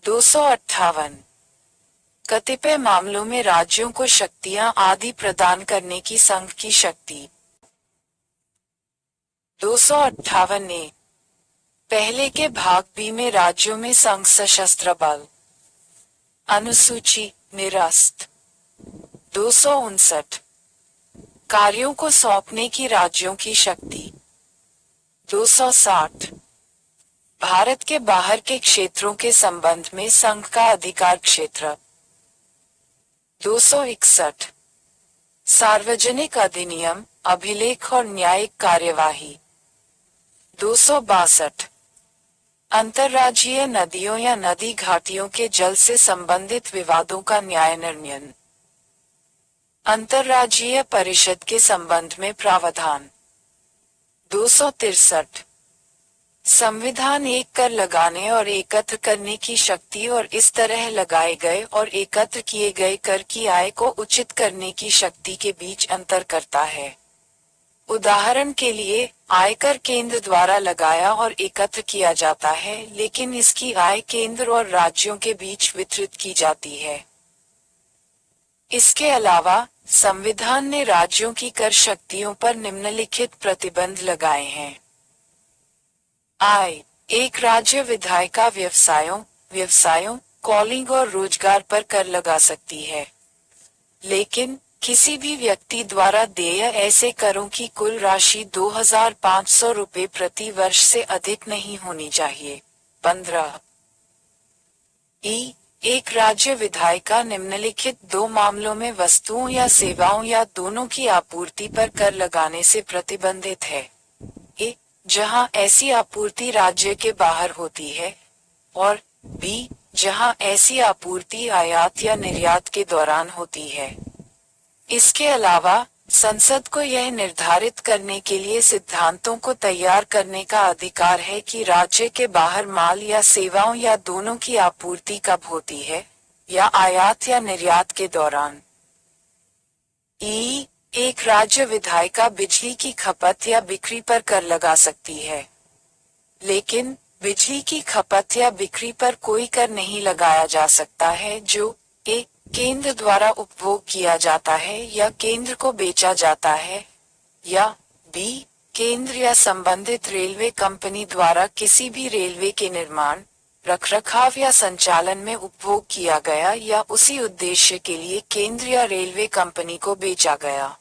258 कतिपय मामलों में राज्यों को शक्तियां आदि प्रदान करने की संघ की शक्ति। 258 ने। पहले के भाग बी में राज्यों में संघ सशस्त्र बल। अनुसूची, निरस्त। 259 कार्यों को सौंपने की राज्यों की शक्ति। 260 भारत के बाहर के क्षेत्रों के संबंध में संघ का अधिकार क्षेत्र। 261 सार्वजनिक अधिनियम, अभिलेख और न्यायिक कार्यवाही। 262 अंतर्राज्यीय नदियों या नदी घाटियों के जल से संबंधित विवादों का न्याय निर्णय। अंतर्राज्यीय परिषद के संबंध में प्रावधान। 263 संविधान एक कर लगाने और एकत्र करने की शक्ति और इस तरह लगाए गए और एकत्र किए गए कर की आय को उचित करने की शक्ति के बीच अंतर करता है। उदाहरण के लिए, आयकर केंद्र द्वारा लगाया और एकत्र किया जाता है, लेकिन इसकी आय केंद्र और राज्यों के बीच वितरित की जाती है। इसके अलावा, संविधान ने राज्यों की कर शक्तियों पर निम्नलिखित प्रतिबंध लगाए हैं। आय, एक राज्य विधायिका व्यवसायों, कॉलिंग और रोजगार पर कर लगा सकती है। लेकिन, किसी भी व्यक्ति द्वारा देय ऐसे करों की कुल राशि 2,500 रुपये प्रति वर्ष से अधिक नहीं होनी चाहिए। 15 एक राज्य विधायिका निम्नलिखित दो मामलों में वस्तुओं या सेवाओं या दोनों की आपूर्ति पर कर लगाने से प्रतिबंधित है। ए, जहां ऐसी आपूर्ति राज्य के बाहर होती है, और बी, जहां ऐसी आपूर्ति आयात या निर्यात के दौरान होती है। इसके अलावा, संसद को यह निर्धारित करने के लिए सिद्धांतों को तैयार करने का अधिकार है कि राज्य के बाहर माल या सेवाओं या दोनों की आपूर्ति कब होती है, या आयात या निर्यात के दौरान। एक राज्य विधायिका बिजली की खपत या बिक्री पर कर लगा सकती है। लेकिन, बिजली की खपत या बिक्री पर कोई कर नहीं लगाया जा सकता है जो केंद्र द्वारा उपभोग किया जाता है या केंद्र को बेचा जाता है, या बी, केंद्र या संबंधित रेलवे कंपनी द्वारा किसी भी रेलवे के निर्माण, रखरखाव या संचालन में उपभोग किया गया या उसी उद्देश्य के लिए केंद्र या रेलवे कंपनी को बेचा गया।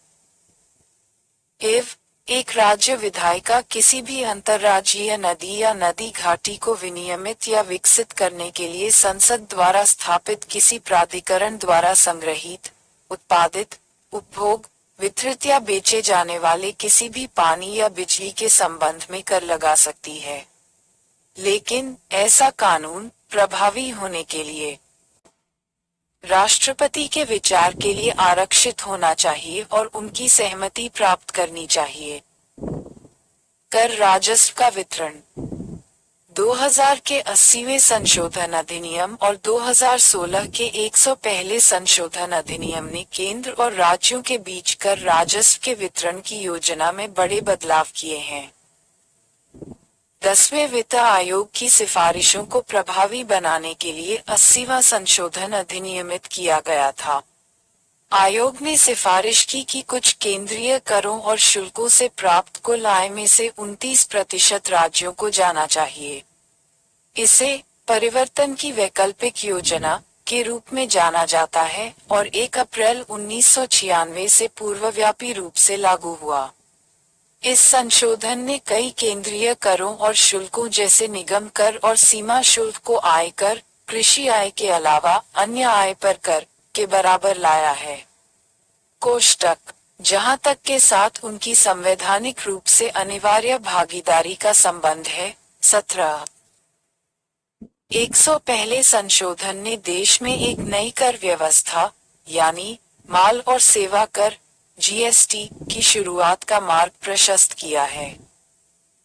एक राज्य विधायिका किसी भी अंतर्राज्यीय नदी या नदी घाटी को विनियमित या विकसित करने के लिए संसद द्वारा स्थापित किसी प्राधिकरण द्वारा संग्रहित, उत्पादित, उपभोग, वितरित या बेचे जाने वाले किसी भी पानी या बिजली के संबंध में कर लगा सकती है। लेकिन, ऐसा कानून प्रभावी होने के लिए राष्ट्रपति के विचार के लिए आरक्षित होना चाहिए और उनकी सहमति प्राप्त करनी चाहिए। कर राजस्व का वितरण 2000 के 80वें संशोधन अधिनियम और 2016 के 101 संशोधन अधिनियम ने केंद्र और राज्यों के बीच कर राजस्व के वितरण की योजना में बड़े बदलाव किए हैं। 10वें वित्त आयोग की सिफारिशों को प्रभावी बनाने के लिए 80वां संशोधन अधिनियमित किया गया था। आयोग ने सिफारिश की कि कुछ केंद्रीय करों और शुल्कों से प्राप्त कुल आय में से 29% राज्यों को जाना चाहिए। इसे परिवर्तन की वैकल्पिक योजना के रूप में जाना जाता है और 1 अप्रैल 1996 से पूर्वव्यापी रूप से लागू हुआ। इस संशोधन ने कई केंद्रीय करों और शुल्कों जैसे निगम कर और सीमा शुल्क को आयकर, कृषि आय के अलावा अन्य आय पर कर के बराबर लाया है। कोष्टक, जहां तक के साथ उनकी संवैधानिक रूप से अनिवार्य भागीदारी का संबंध है। 17 101 संशोधन ने देश में एक नई कर व्यवस्था, यानी माल और सेवा कर (जीएसटी) की शुरुआत का मार्ग प्रशस्त किया है।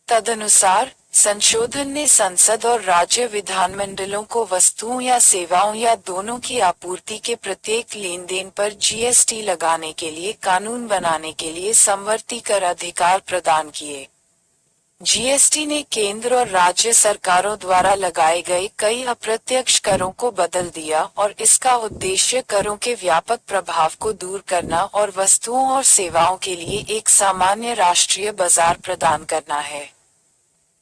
तदनुसार, संशोधन ने संसद और राज्य विधानमंडलों को वस्तुओं या सेवाओं या दोनों की आपूर्ति के प्रत्येक लेन देन पर जीएसटी लगाने के लिए कानून बनाने के लिए समवर्ती कर अधिकार प्रदान किए। जीएसटी ने केंद्र और राज्य सरकारों द्वारा लगाए गए कई अप्रत्यक्ष करों को बदल दिया और इसका उद्देश्य करों के व्यापक प्रभाव को दूर करना और वस्तुओं और सेवाओं के लिए एक सामान्य राष्ट्रीय बाजार प्रदान करना है।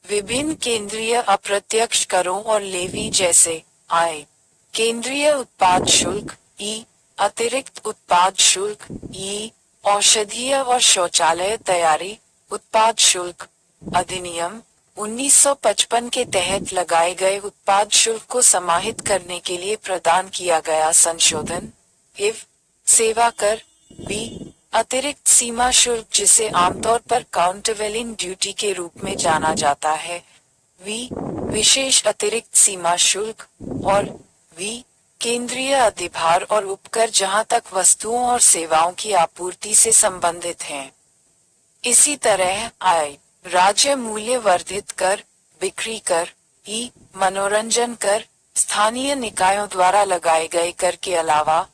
विभिन्न केंद्रीय अप्रत्यक्ष करों और लेवी जैसे आय, केंद्रीय उत्पाद शुल्क (ई), अतिरिक्त उत्पाद शुल्क (ई), औषधीय और शौचालय तैयारी उत्पाद शुल्क अधिनियम 1955 के तहत लगाए गए उत्पाद शुल्क को समाहित करने के लिए प्रदान किया गया संशोधन। सेवा कर बी, अतिरिक्त सीमा शुल्क जिसे आमतौर पर काउंटरवेलिंग ड्यूटी के रूप में जाना जाता है। विशेष अतिरिक्त सीमा शुल्क और केंद्रीय अधिभार और उपकर जहां तक वस्तुओं और सेवाओं की आपूर्ति से संबंधित हैं। इसी तरह आय, राज्य मूल्य वर्धित कर, बिक्री कर, मनोरंजन कर, स्थानीय निकायों द्वारा लगाए गए कर के अलावा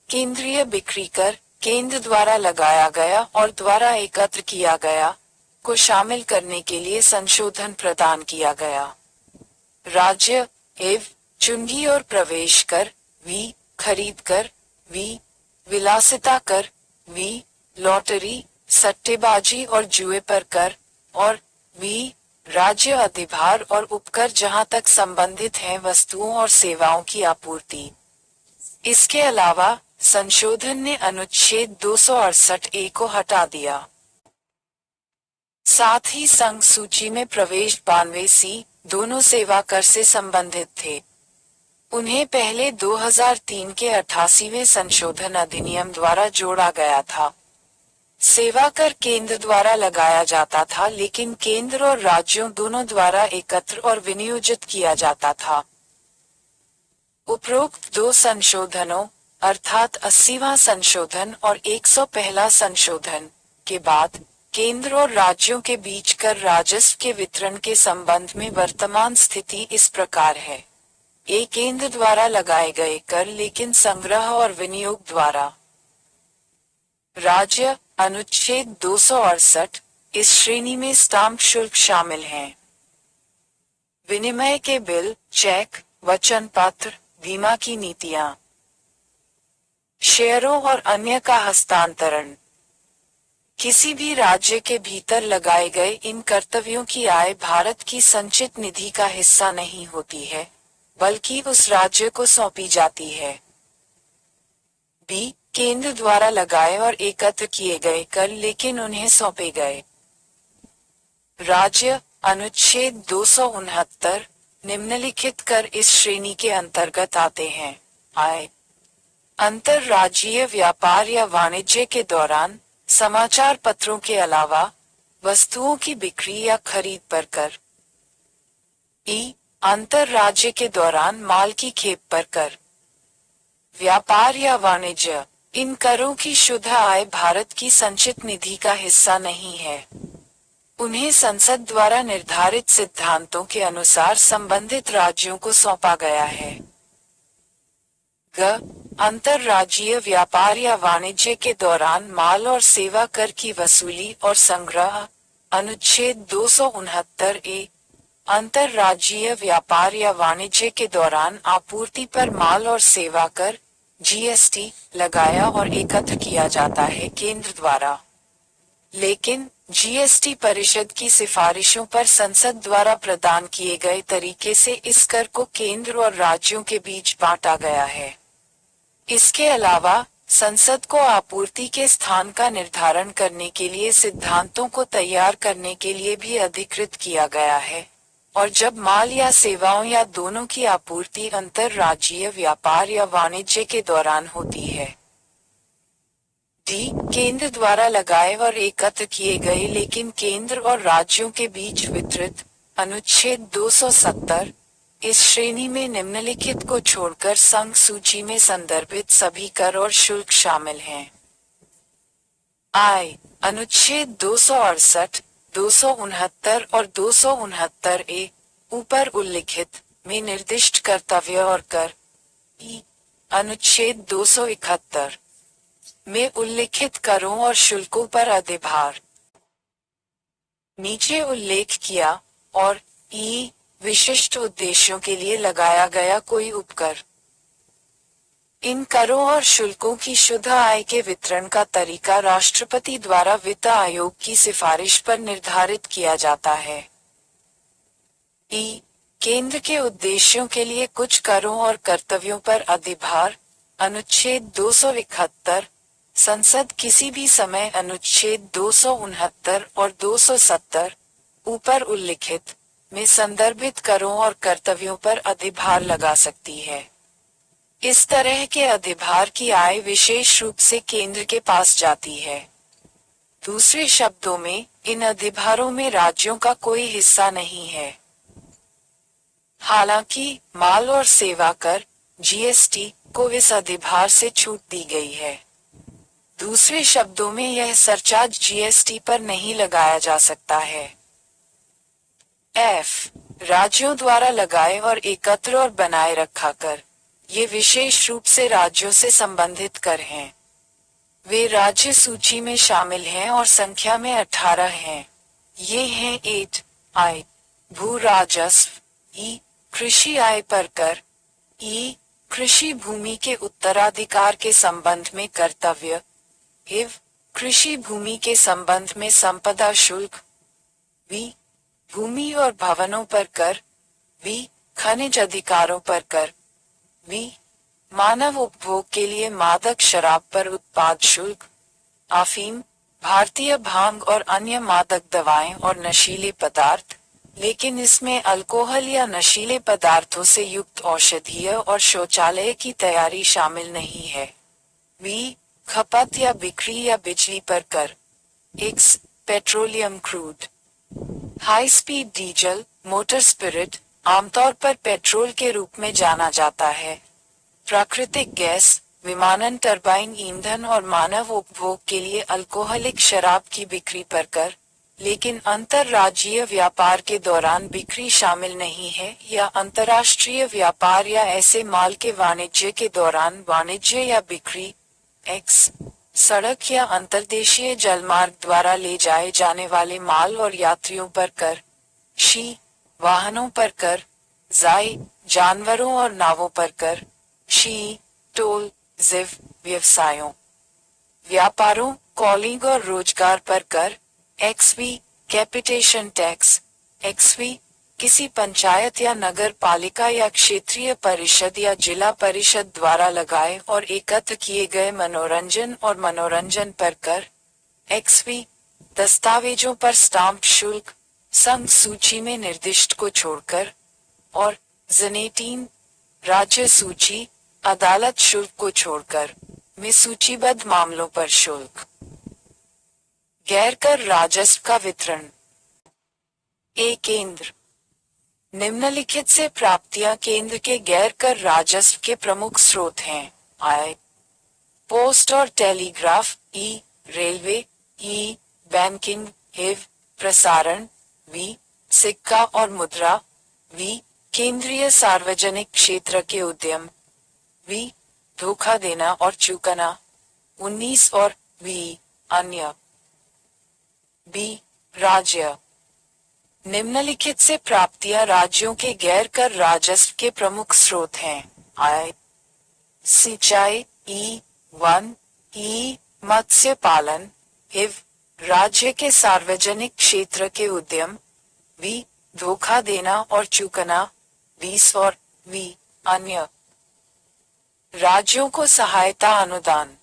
केंद्रीय बिक्री कर, केंद्र द्वारा लगाया गया और द्वारा एकत्र किया गया को शामिल करने के लिए संशोधन प्रदान किया गया। राज्य एव चुंगी और प्रवेश कर वी, खरीद कर वी, विलासिता कर वी, लॉटरी, सट्टेबाजी और जुए पर कर और वी, राज्य अधिभार और उपकर जहां तक संबंधित हैं वस्तुओं और सेवाओं की आपूर्ति। इसके अलावा संशोधन ने अनुच्छेद 268A को हटा दिया। साथ ही संघ सूची में प्रवेश 92C दोनों सेवा कर से संबंधित थे। उन्हें पहले 2003 के 88वें संशोधन अधिनियम द्वारा जोड़ा गया था। सेवा कर केंद्र द्वारा लगाया जाता था, लेकिन केंद्र और राज्यों दोनों द्वारा एकत्र और विनियोजित किया जाता था। उपरोक्त दो संशोधनों अर्थात 80वां संशोधन और 101वां संशोधन के बाद केंद्र और राज्यों के बीच कर राजस्व के वितरण के संबंध में वर्तमान स्थिति इस प्रकार है। एक केंद्र द्वारा लगाए गए कर लेकिन संग्रह और विनियोग द्वारा राज्य। अनुच्छेद 268 इस श्रेणी में स्टाम्प शुल्क शामिल हैं। विनिमय के बिल, चेक, वचन पत्र, बीमा की नीतियां, शेयरों और अन्य का हस्तांतरण। किसी भी राज्य के भीतर लगाए गए इन कर्तव्यों की आय भारत की संचित निधि का हिस्सा नहीं होती है, बल्कि उस राज्य को सौंपी जाती है। बी, केंद्र द्वारा लगाए और एकत्र किए गए कर लेकिन उन्हें सौंपे गए राज्य। अनुच्छेद 269 निम्नलिखित कर इस श्रेणी के अंतर्गत आते हैं। आय, अंतरराज्यीय व्यापार या वाणिज्य के दौरान समाचार पत्रों के अलावा वस्तुओं की बिक्री या खरीद पर कर। ई, अंतरराज्य के दौरान माल की खेप पर कर। व्यापार या वाणिज्य, इन करों की शुद्ध आय भारत की संचित निधि का हिस्सा नहीं है। उन्हें संसद द्वारा निर्धारित सिद्धांतों के अनुसार संबंधित राज्यों को सौंपा गया है। ग, अंतरराज्यीय व्यापार या वाणिज्य के दौरान माल और सेवा कर की वसूली और संग्रह। अनुच्छेद 269A, अंतरराज्यीय व्यापार या वाणिज्य के दौरान आपूर्ति पर माल और सेवा कर जीएसटी लगाया और एकत्र किया जाता है केंद्र द्वारा, लेकिन जीएसटी परिषद की सिफारिशों पर संसद द्वारा प्रदान किए गए तरीके से इस कर को केंद्र और राज्यों के बीच बांटा गया है। इसके अलावा संसद को आपूर्ति के स्थान का निर्धारण करने के लिए सिद्धांतों को तैयार करने के लिए भी अधिकृत किया गया है, और जब माल या सेवाओं या दोनों की आपूर्ति अंतरराज्यीय व्यापार या वाणिज्य के दौरान होती है। डी, केंद्र द्वारा लगाए और एकत्र किए गए लेकिन केंद्र और राज्यों के बीच वितरित। अनुच्छेद 270 इस श्रेणी में निम्नलिखित को छोड़कर संघ सूची में संदर्भित सभी कर और शुल्क शामिल हैं। आय, अनुच्छेद 268, 269 और 269A ऊपर उल्लिखित में निर्दिष्ट कर्तव्य और कर। ई, अनुच्छेद 271 में उल्लिखित करों और शुल्कों पर अधिभार। नीचे उल्लेख किया और ई, विशिष्ट उद्देश्यों के लिए लगाया गया कोई उपकर। इन करों और शुल्कों की शुद्ध आय के वितरण का तरीका राष्ट्रपति द्वारा वित्त आयोग की सिफारिश पर निर्धारित किया जाता है। ई, केंद्र के उद्देश्यों के लिए कुछ करों और कर्तव्यों पर अधिभार। अनुच्छेद 271 संसद किसी भी समय अनुच्छेद 269 और 270 ऊपर उल्लिखित में संदर्भित करों और कर्तव्यों पर अधिभार लगा सकती है। इस तरह के अधिभार की आय विशेष रूप से केंद्र के पास जाती है। दूसरे शब्दों में, इन अधिभारों में राज्यों का कोई हिस्सा नहीं है। हालांकि माल और सेवा कर जीएसटी को इस अधिभार से छूट दी गई है। दूसरे शब्दों में यह सरचार्ज जीएसटी पर नहीं लगाया जा सकता है। एफ, राज्यों द्वारा लगाए और एकत्र और बनाए रखा कर, ये विशेष रूप से राज्यों से संबंधित कर हैं। वे राज्य सूची में शामिल हैं और संख्या में 18 हैं। ये हैं 8 आय, भू राजस्व, ई कृषि आय पर कर, ई कृषि भूमि के उत्तराधिकार के संबंध में कर्तव्य, इव कृषि भूमि के संबंध में संपदा शुल्क, वी भूमि और भवनों पर कर, वी खनिज अधिकारों पर कर, वी मानव उपभोग के लिए मादक शराब पर उत्पाद शुल्क, अफीम, भारतीय भांग और अन्य मादक दवाएं और नशीले पदार्थ, लेकिन इसमें अल्कोहल या नशीले पदार्थों से युक्त औषधीय और शौचालय की तैयारी शामिल नहीं है। वी खपत या बिक्री या बिजली पर कर, x petroleum crude, high speed diesel, motor spirit, आमतौर पर पेट्रोल के रूप में जाना जाता है, प्राकृतिक गैस, विमानन टरबाइन ईंधन और मानव उपभोग के लिए अल्कोहलिक शराब की बिक्री पर कर, लेकिन अंतरराज्यीय व्यापार के दौरान बिक्री शामिल नहीं है, या अंतर्राष्ट्रीय व्यापार या ऐसे माल के वाणिज्य के दौरान वाणिज्य या बिक्री, एक्स सड़क या अंतर्देशीय जलमार्ग द्वारा ले जाए जाने वाले माल और यात्रियों पर कर, शी वाहनों पर कर, जाई जानवरों और नावों पर कर, शी टोल जिव व्यवसायों, व्यापारों, कॉलिंग और रोजगार पर कर, एक्सवी कैपिटेशन टैक्स, एक्सवी किसी पंचायत या नगर पालिका या क्षेत्रीय परिषद या जिला परिषद द्वारा लगाए और एकत्र किए गए मनोरंजन और मनोरंजन पर कर, एक्सवी दस्तावेजों पर स्टाम्प शुल्क, संघ सूची में निर्दिष्ट को छोड़कर, और Z18 राज्य सूची, अदालत शुल्क को छोड़कर में सूचीबद्ध मामलों पर शुल्क। गैर कर राजस्व का वितरण। ए केंद्र निम्नलिखित से प्राप्तियां केंद्र के गैर कर राजस्व के प्रमुख स्रोत हैं। आय, पोस्ट और टेलीग्राफ, ई रेलवे, ई बैंकिंग, हिव प्रसारण, वी सिक्का और मुद्रा, वी केंद्रीय सार्वजनिक क्षेत्र के उद्यम, वी धोखा देना और चूकना 19 और वी अन्य। बी राज्य निम्नलिखित से प्राप्तियां राज्यों के गैर कर राजस्व के प्रमुख स्रोत हैं। आय, सिंचाई, ई वन, ई मत्स्य पालन, हिव राज्य के सार्वजनिक क्षेत्र के उद्यम, वी धोखा देना और चूकना 20 और वी अन्य। राज्यों को सहायता अनुदान।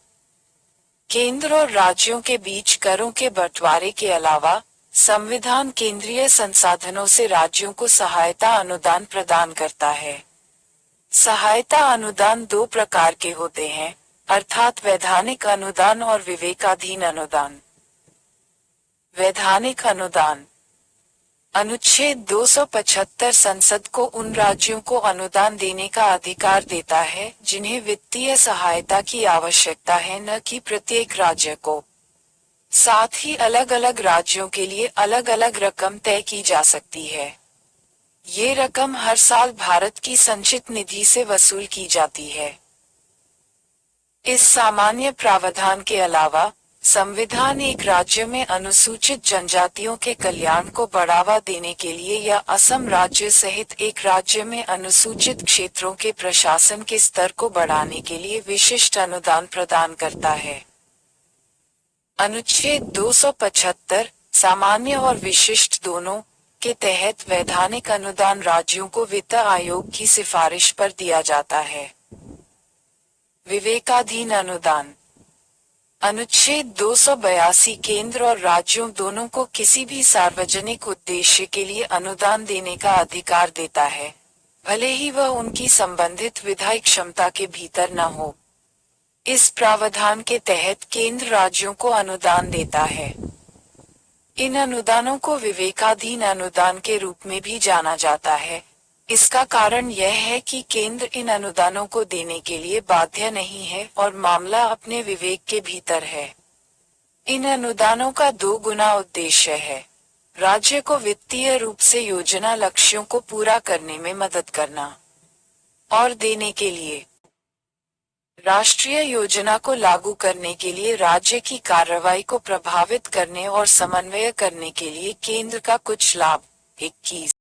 केंद्र और राज्यों के बीच करों के बंटवारे के अलावा संविधान केंद्रीय संसाधनों से राज्यों को सहायता अनुदान प्रदान करता है। सहायता अनुदान दो प्रकार के होते हैं, अर्थात वैधानिक अनुदान और विवेकाधीन अनुदान। वैधानिक अनुदान अनुच्छेद 275 संसद को उन राज्यों को अनुदान देने का अधिकार देता है जिन्हें वित्तीय सहायता की आवश्यकता है, न कि प्रत्येक राज्य को। साथ ही अलग अलग राज्यों के लिए अलग अलग रकम तय की जा सकती है। ये रकम हर साल भारत की संचित निधि से वसूल की जाती है। इस सामान्य प्रावधान के अलावा संविधान एक राज्य में अनुसूचित जनजातियों के कल्याण को बढ़ावा देने के लिए या असम राज्य सहित एक राज्य में अनुसूचित क्षेत्रों के प्रशासन के स्तर को बढ़ाने के लिए विशिष्ट अनुदान प्रदान करता है। अनुच्छेद 275 सामान्य और विशिष्ट दोनों के तहत वैधानिक अनुदान राज्यों को वित्त आयोग की सिफारिश पर दिया जाता है। विवेकाधीन अनुदान अनुच्छेद 282 केंद्र और राज्यों दोनों को किसी भी सार्वजनिक उद्देश्य के लिए अनुदान देने का अधिकार देता है, भले ही वह उनकी संबंधित विधायी क्षमता के भीतर न हो। इस प्रावधान के तहत केंद्र राज्यों को अनुदान देता है। इन अनुदानों को विवेकाधीन अनुदान के रूप में भी जाना जाता है। इसका कारण यह है कि केंद्र इन अनुदानों को देने के लिए बाध्य नहीं है और मामला अपने विवेक के भीतर है। इन अनुदानों का 2 गुना उद्देश्य है। राज्य को वित्तीय रूप से योजना लक्ष्यों को पूरा करने में मदद करना और देने के लिए राष्ट्रीय योजना को लागू करने के लिए राज्य की कार्रवाई को प्रभावित करने और समन्वय करने के लिए केंद्र का कुछ लाभ। 21